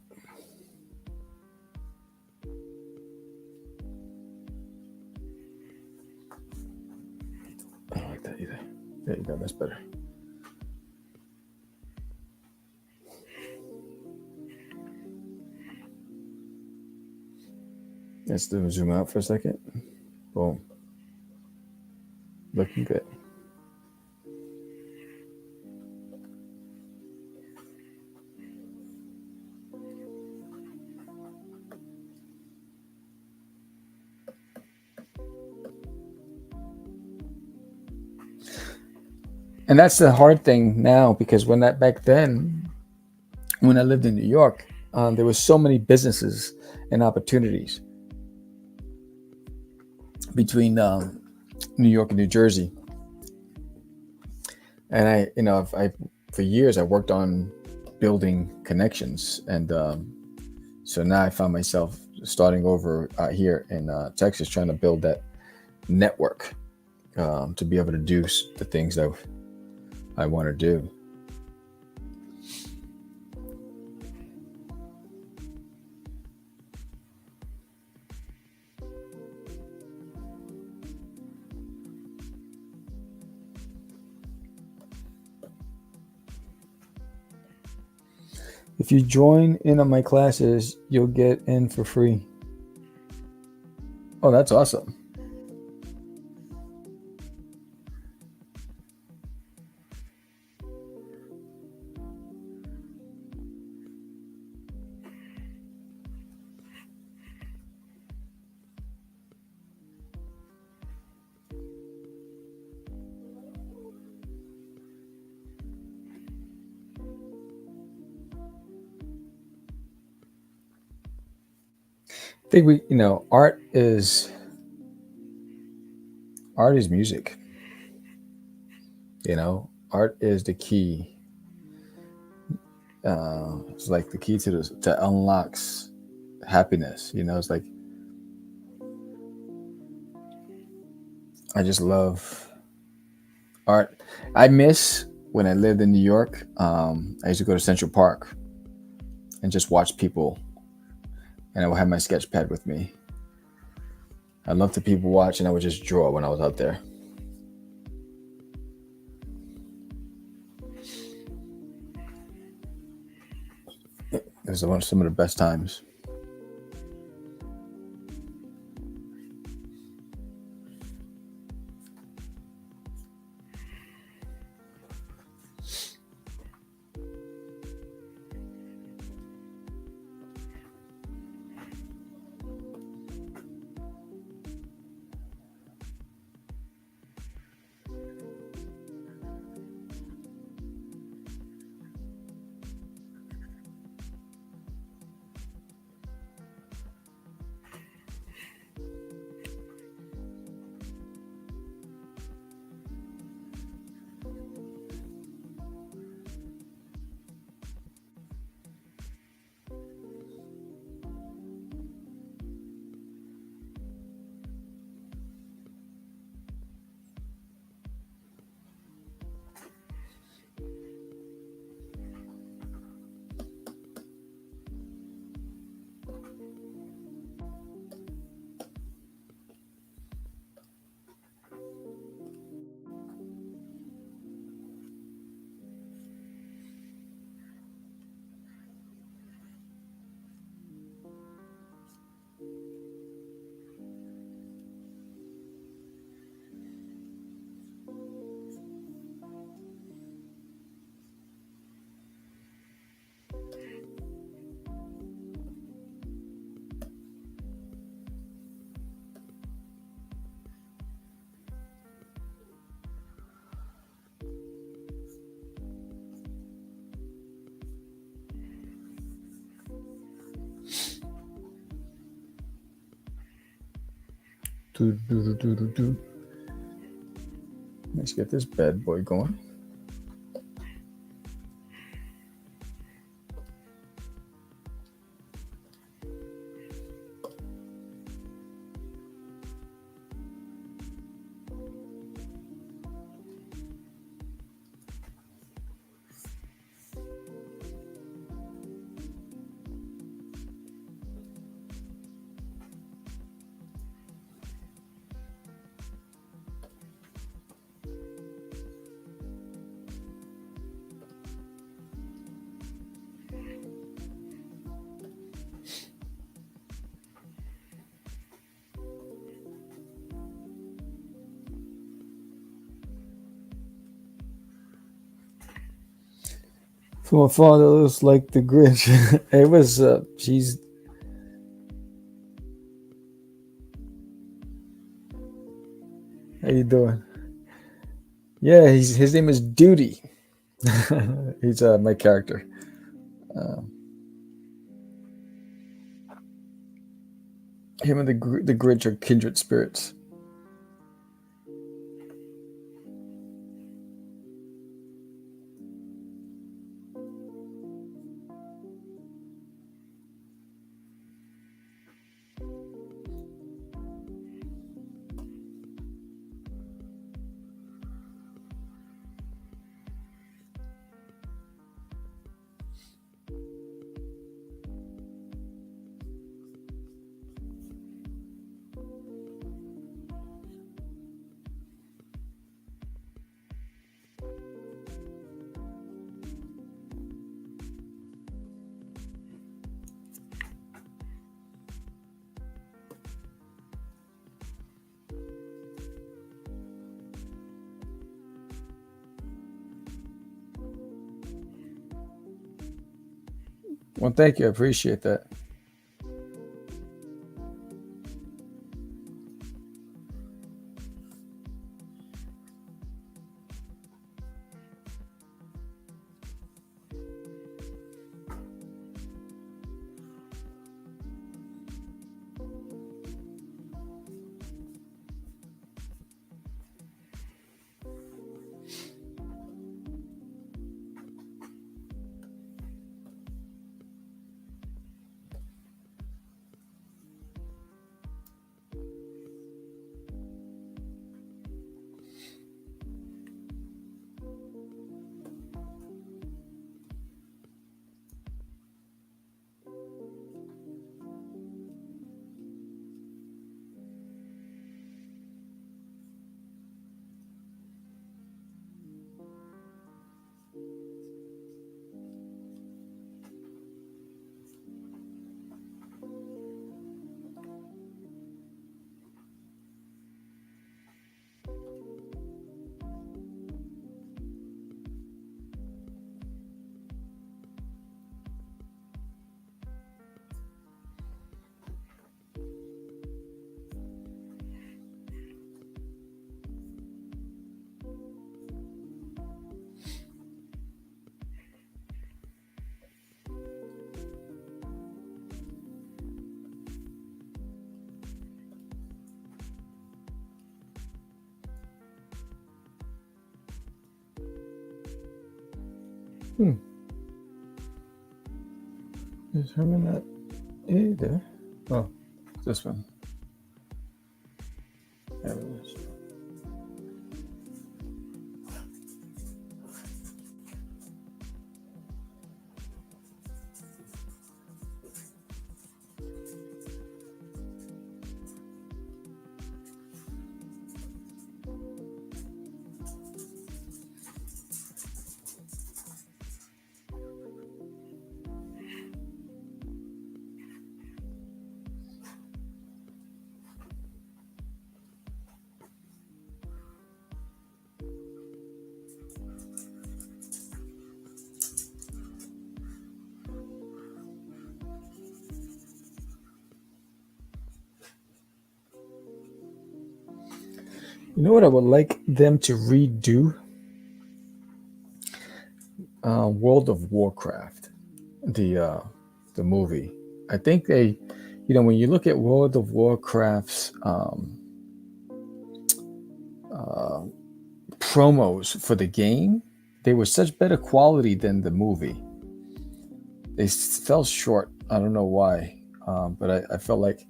I don't like that either. There you go. That's better. Let's zoom out for a second. Boom. Looking good. And that's the hard thing now, because back then, when I lived in New York, there were so many businesses and opportunities between New York and New Jersey. And I for years I worked on building connections, and so now I found myself starting over here in Texas, trying to build that network to be able to do the things that I want to do. If you join in on my classes, you'll get in for free. Oh, that's awesome. I think art is music. Art is the key. It's like the key to unlocks happiness. It's like I just love art. I miss when I lived in New York. I used to go to Central Park and just watch people, and I would have my sketch pad with me. I love to people watch, and I would just draw when I was out there. It was some of the best times. Let's get this bad boy going. From afar, it looks like the Grinch. Hey, what's up? She's. How you doing? Yeah, his name is Doodie. He's my character. Him and the Grinch are kindred spirits. Well, thank you. I appreciate that. Is Herman not A there? Oh, this one. There it is. You know what I would like them to redo? World of Warcraft, the movie. I think they, when you look at World of Warcraft's promos for the game, they were such better quality than the movie. They fell short. I don't know why, but I felt like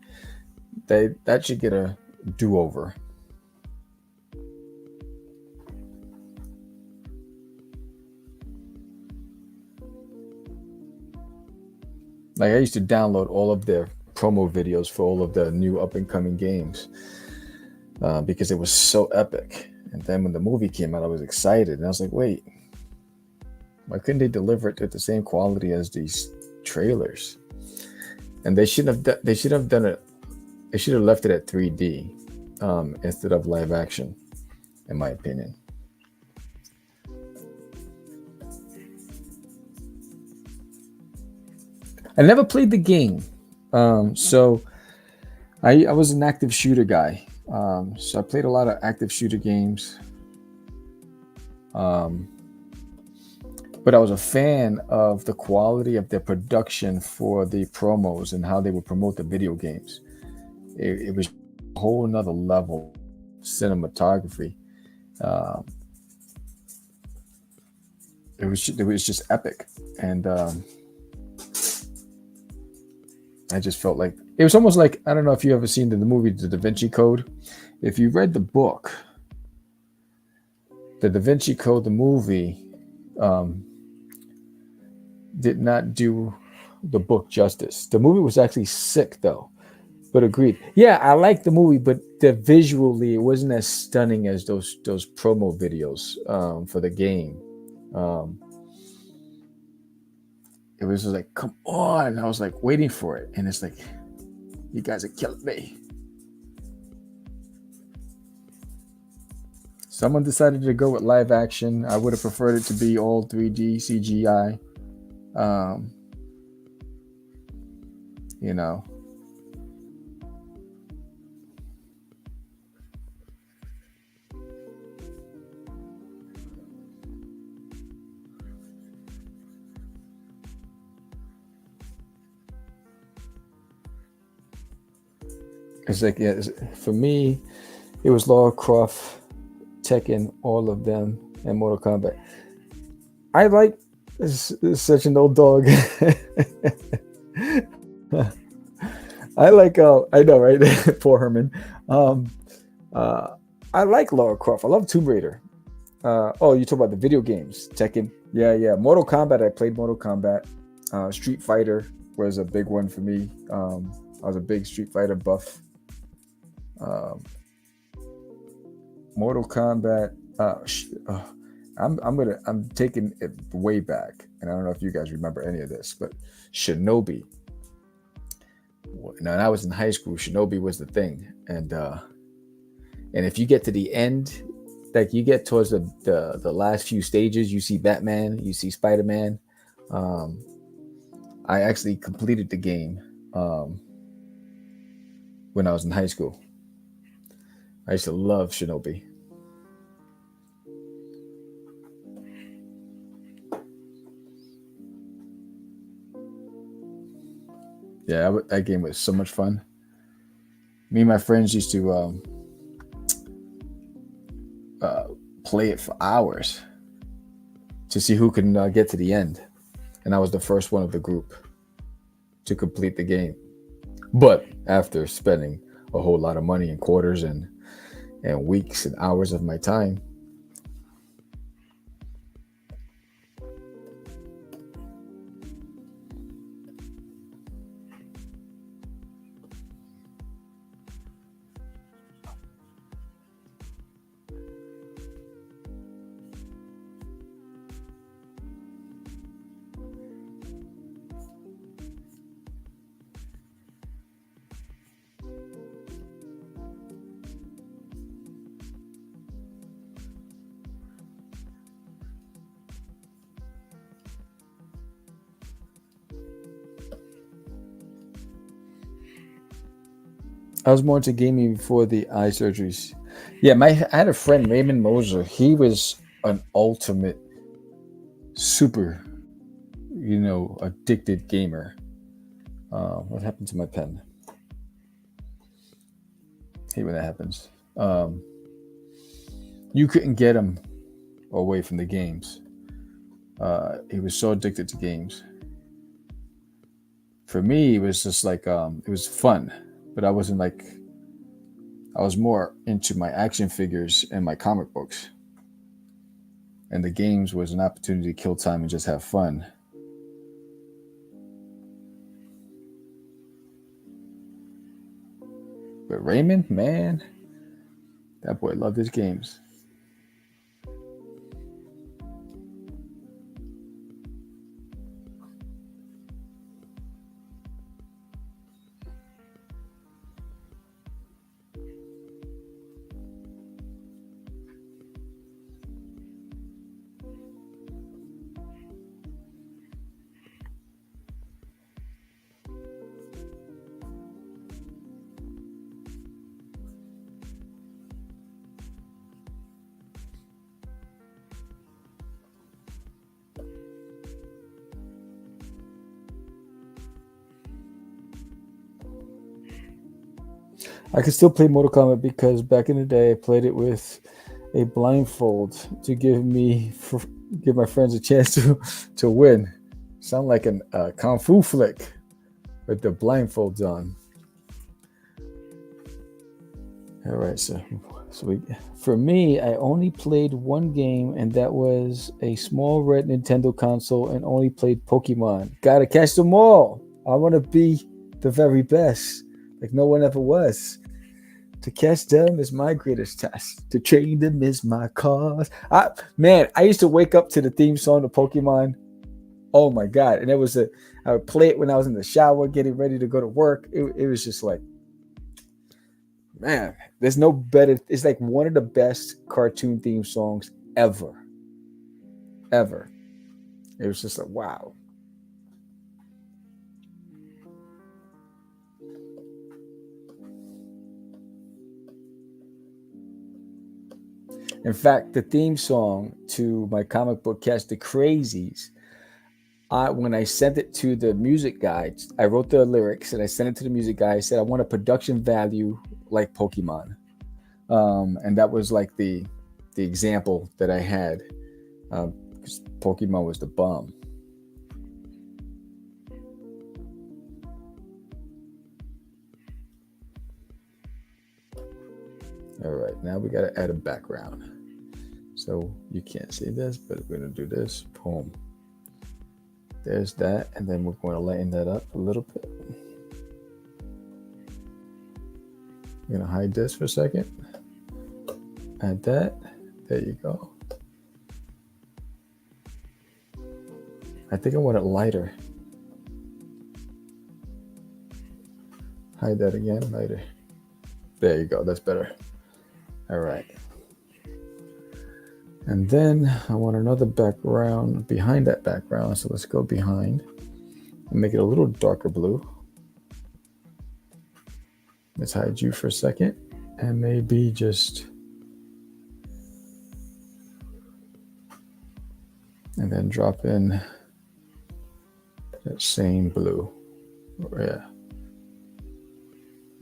that should get a do-over. Like, I used to download all of their promo videos for all of the new up-and-coming games because it was so epic. And then when the movie came out, I was excited. And I was like, wait, why couldn't they deliver it at the same quality as these trailers? And they should have done it. They should have left it at 3D instead of live action, in my opinion. I never played the game, so I was an active shooter guy. So I played a lot of active shooter games, but I was a fan of the quality of their production for the promos and how they would promote the video games. It was a whole nother level of cinematography. It was just epic, and I just felt like it was almost like, I don't know if you ever seen the movie The Da Vinci Code. If you read the book, The Da Vinci Code, the movie, did not do the book justice. The movie was actually sick, though, but agreed. Yeah, I liked the movie, but visually it wasn't as stunning as those promo videos for the game. It was just like, come on. I was like waiting for it. And it's like, you guys are killing me. Someone decided to go with live action. I would have preferred it to be all 3D CGI. You know. It's like, yeah, for me, it was Lara Croft, Tekken, all of them, and Mortal Kombat. I like, this is such an old dog. I like, I know, right? Poor Herman. I like Lara Croft. I love Tomb Raider. Oh, you talk about the video games, Tekken. Yeah. Mortal Kombat, I played Mortal Kombat. Street Fighter was a big one for me. I was a big Street Fighter buff. Mortal Kombat. I'm taking it way back, and I don't know if you guys remember any of this, but Shinobi. Now, I was in high school. Shinobi was the thing, and if you get to the end, like you get towards the last few stages, you see Batman, you see Spider-Man. I actually completed the game when I was in high school. I used to love Shinobi. Yeah, that game was so much fun. Me and my friends used to play it for hours. to see who can get to the end. And I was the first one of the group to complete the game. But after spending a whole lot of money and quarters and weeks and hours of my time, I was more into gaming before the eye surgeries. Yeah, I had a friend, Raymond Moser. He was an ultimate super, addicted gamer. What happened to my pen? Hate when that happens. You couldn't get him away from the games. He was so addicted to games. For me, it was just like it was fun, but I wasn't like. I was more into my action figures and my comic books, and the games was an opportunity to kill time and just have fun. But Raymond, man, that boy loved his games. I can still play Mortal Kombat because back in the day I played it with a blindfold to give my friends a chance to win. Sound like a kung fu flick with the blindfolds on. All right, so for me, I only played one game, and that was a small red Nintendo console, and only played Pokemon. Gotta catch them all. I want to be the very best, like no one ever was. To catch them is my greatest task. To train them is my cause. I used to wake up to the theme song of Pokemon. Oh my God. And I would play it when I was in the shower, getting ready to go to work. It was just like, man, there's no better. It's like one of the best cartoon theme songs ever. Ever. It was just like, wow. In fact, the theme song to my comic book Catch the Crazies, when I sent it to the music guy, I wrote the lyrics and I sent it to the music guy. I said, I want a production value like Pokemon. And that was like the example that I had, because Pokemon was the bomb. All right, now we got to add a background. So you can't see this, but we're going to do this. Boom. There's that. And then we're going to lighten that up a little bit. I'm going to hide this for a second. Add that. There you go. I think I want it lighter. Hide that again, lighter. There you go. That's better. All right. And then I want another background behind that background. So let's go behind and make it a little darker blue. Let's hide you for a second and maybe just, and then drop in that same blue. Yeah.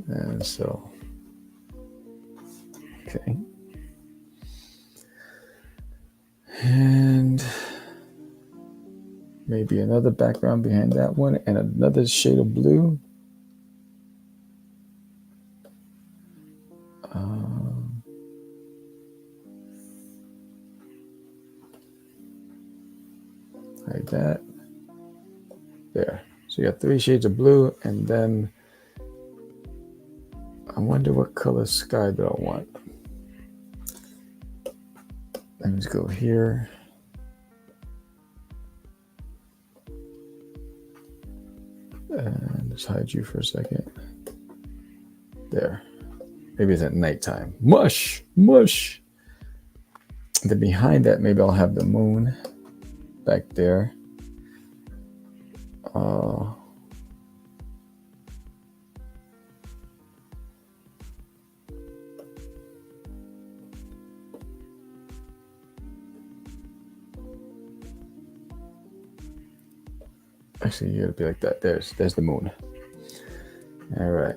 And so, okay. And maybe another background behind that one and another shade of blue. Like that. There. So you got 3 shades of blue, and then I wonder what color sky do I want. Let me just go here. And just hide you for a second. There. Maybe it's at nighttime. Mush! Mush! And then behind that, maybe I'll have the moon back there. Actually, you gotta be like that. There's the moon. All right.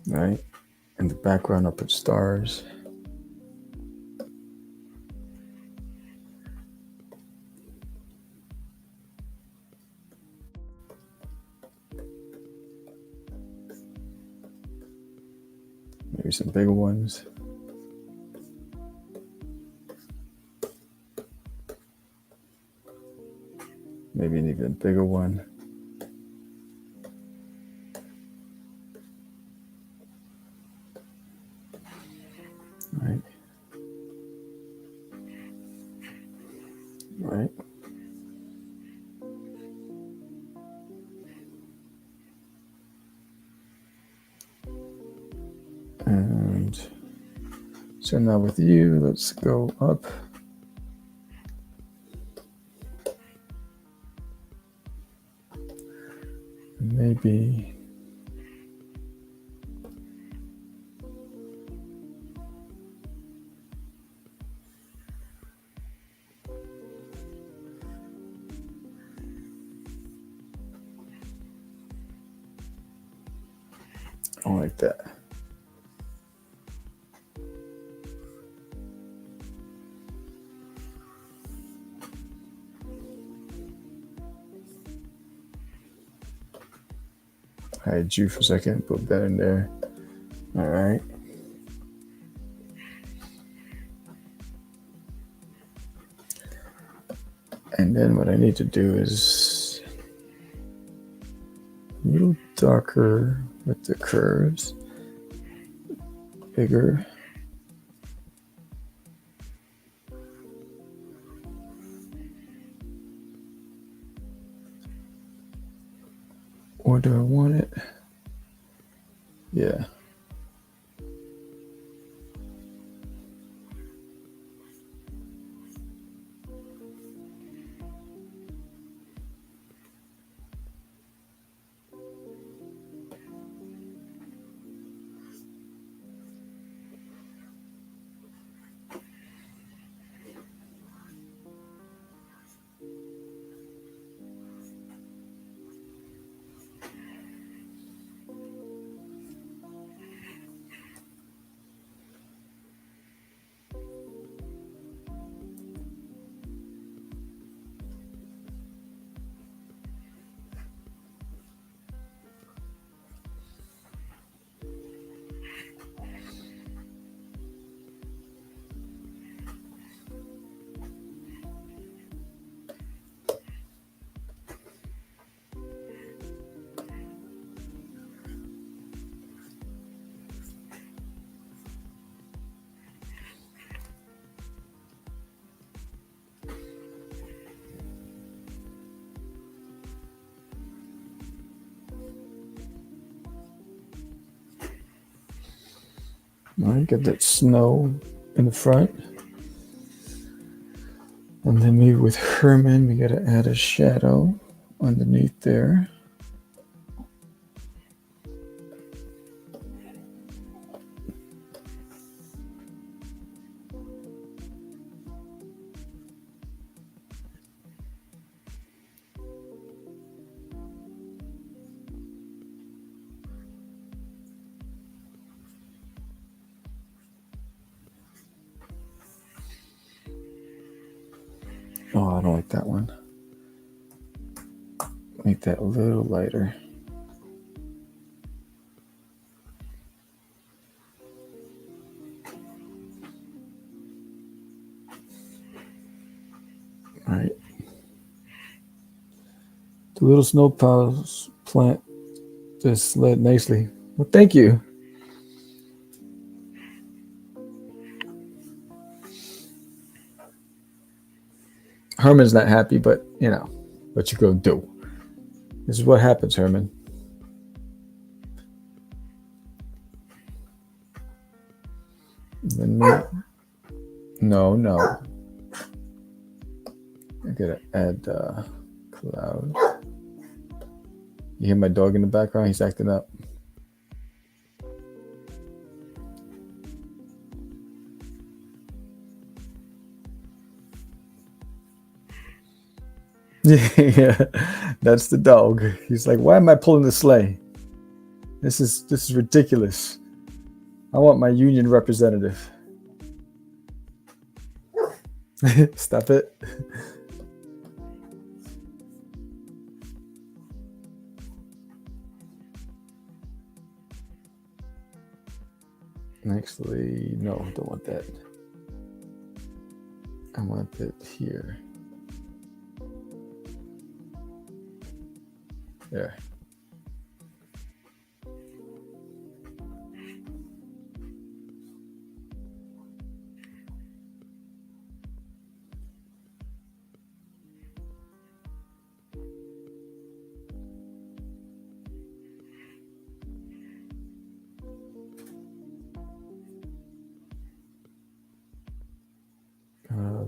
Right. In the background, I'll put stars. Maybe some bigger ones. Maybe an even bigger one. Right. Right. And so now with you, let's go up. Maybe I like that. Hide you for a second, put that in there. All right. And then what I need to do is a little darker with the curves, bigger. Or do I want it? Yeah. All right, get that snow in the front. And then maybe with Herman, we gotta add a shadow underneath there. Oh, I don't like that one. Make that a little lighter. All right. The little snow plows plant this sled nicely. Well, thank you. Herman's not happy, but you know what you gonna do. This is what happens, Herman. No. I gotta add cloud. You hear my dog in the background? He's acting up. Yeah, that's the dog. He's like, why am I pulling the sleigh? This is ridiculous. I want my union representative. Stop it. Actually, no, don't want that. I want it here. There.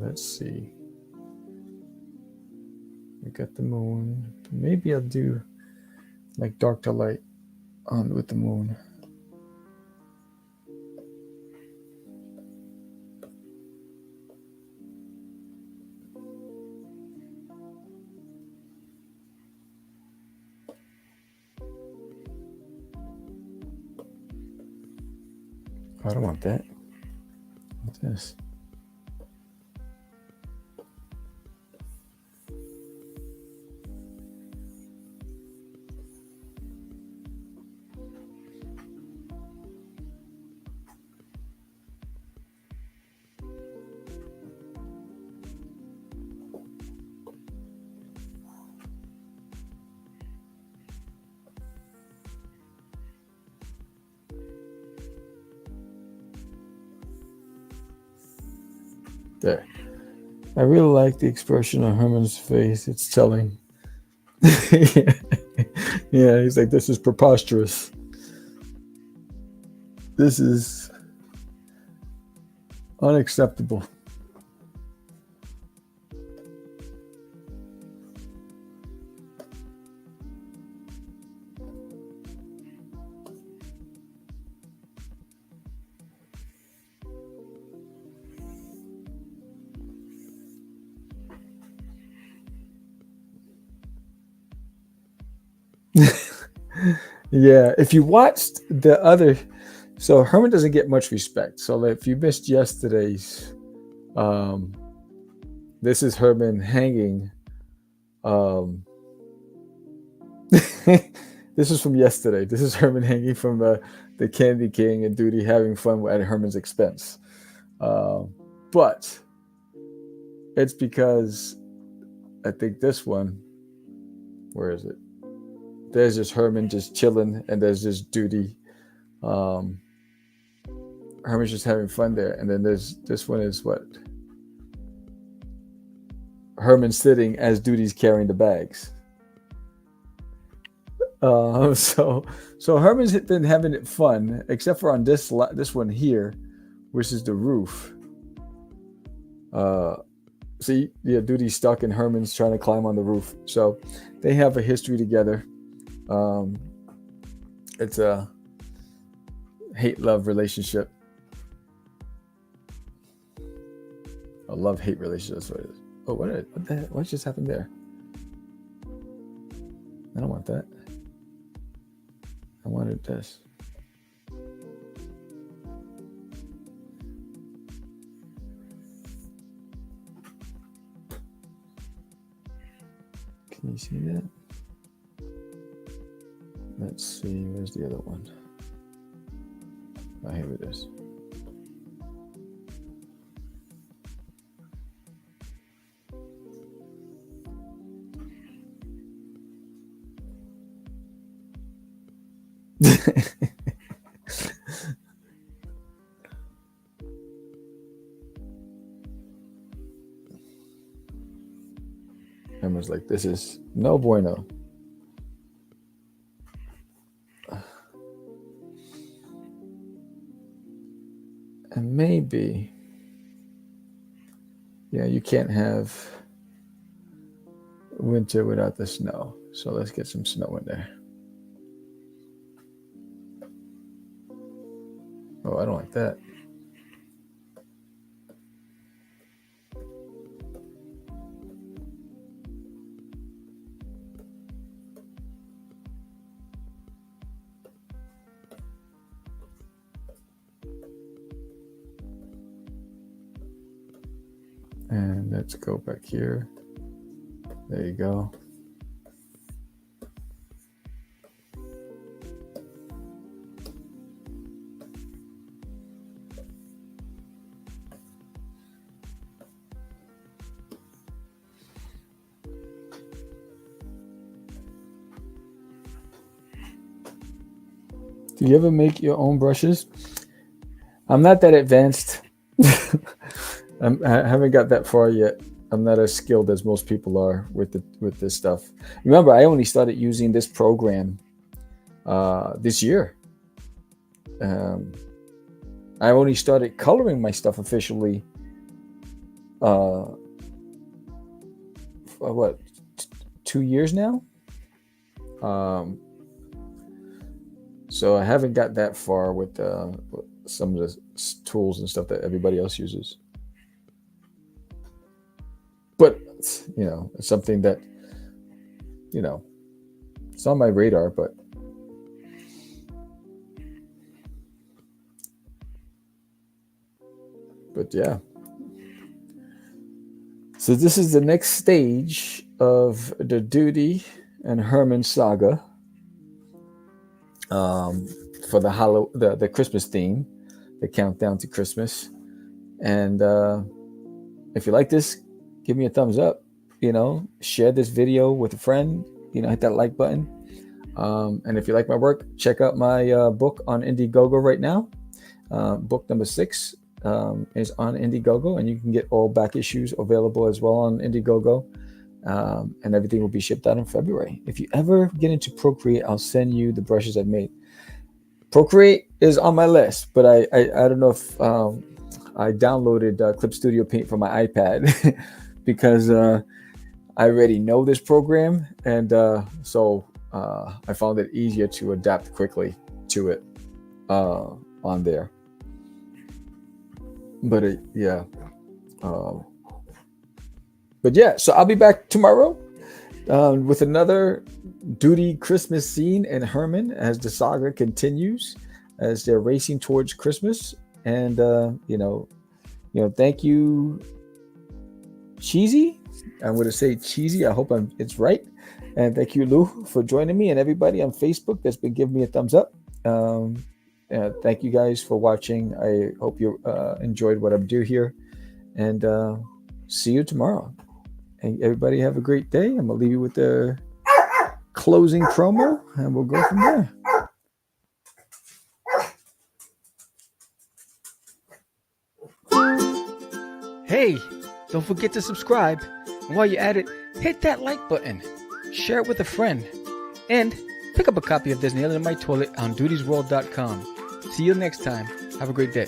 Let's see. We got the moon. Maybe I'll do like dark to light on with the moon. I don't want that. What's this? There. I really like the expression on Herman's face. It's telling. Yeah, he's like, this is preposterous. This is unacceptable. Yeah, if you watched the other, so Herman doesn't get much respect. So if you missed yesterday's, this is Herman hanging. This is from yesterday. This is Herman hanging from the Candy King and Doodie having fun at Herman's expense. But it's because I think this one, where is it? There's just Herman just chilling, and there's just Doodie. Herman's just having fun there, and then there's this one is what? Herman sitting as Doodie's carrying the bags. So Herman's been having it fun, except for on this one here, which is the roof. See, yeah, Doodie's stuck and Herman's trying to climb on the roof. So they have a history together. It's a hate-love relationship. A love-hate relationship. That's what it is. Oh, what just happened there? I don't want that. I wanted this. you see that? Let's see, where's the other one? Oh, here it is. Herman's like, this is no bueno. And maybe, yeah, you can't have winter without the snow. So let's get some snow in there. Oh, I don't like that. And let's go back here. There you go. Do you ever make your own brushes? I'm not that advanced. I haven't got that far yet. I'm not as skilled as most people are with this stuff. Remember, I only started using this program this year. I only started coloring my stuff officially. What, 2 years now? So I haven't got that far with some of the tools and stuff that everybody else uses. But, you know, it's something that, you know, it's on my radar, but yeah. So this is the next stage of the Doodie and Herman saga for the Christmas theme, the countdown to Christmas. And if you like this, give me a thumbs up, you know, share this video with a friend, you know, hit that like button. And if you like my work, check out my book on Indiegogo right now. Book number 6 is on Indiegogo, and you can get all back issues available as well on Indiegogo. And everything will be shipped out in February. If you ever get into Procreate, I'll send you the brushes I've made. Procreate is on my list, but I don't know if I downloaded Clip Studio Paint for my iPad because I already know this program, and so I found it easier to adapt quickly to it on there. But yeah. But yeah, so I'll be back tomorrow with another Doodie Christmas scene and Herman as the saga continues, as they're racing towards Christmas. And you know, thank you, Cheesy. I'm going to say Cheesy. I hope it's right. And thank you, Lou, for joining me, and everybody on Facebook that's been giving me a thumbs up. Thank you guys for watching. I hope you enjoyed what I'm doing here, and see you tomorrow. And everybody have a great day. I'm going to leave you with the closing promo, and we'll go from there. Hey, don't forget to subscribe. And while you're at it, hit that like button. Share it with a friend. And pick up a copy of There's Nail in My Toilet on doodiesworld.com. See you next time. Have a great day.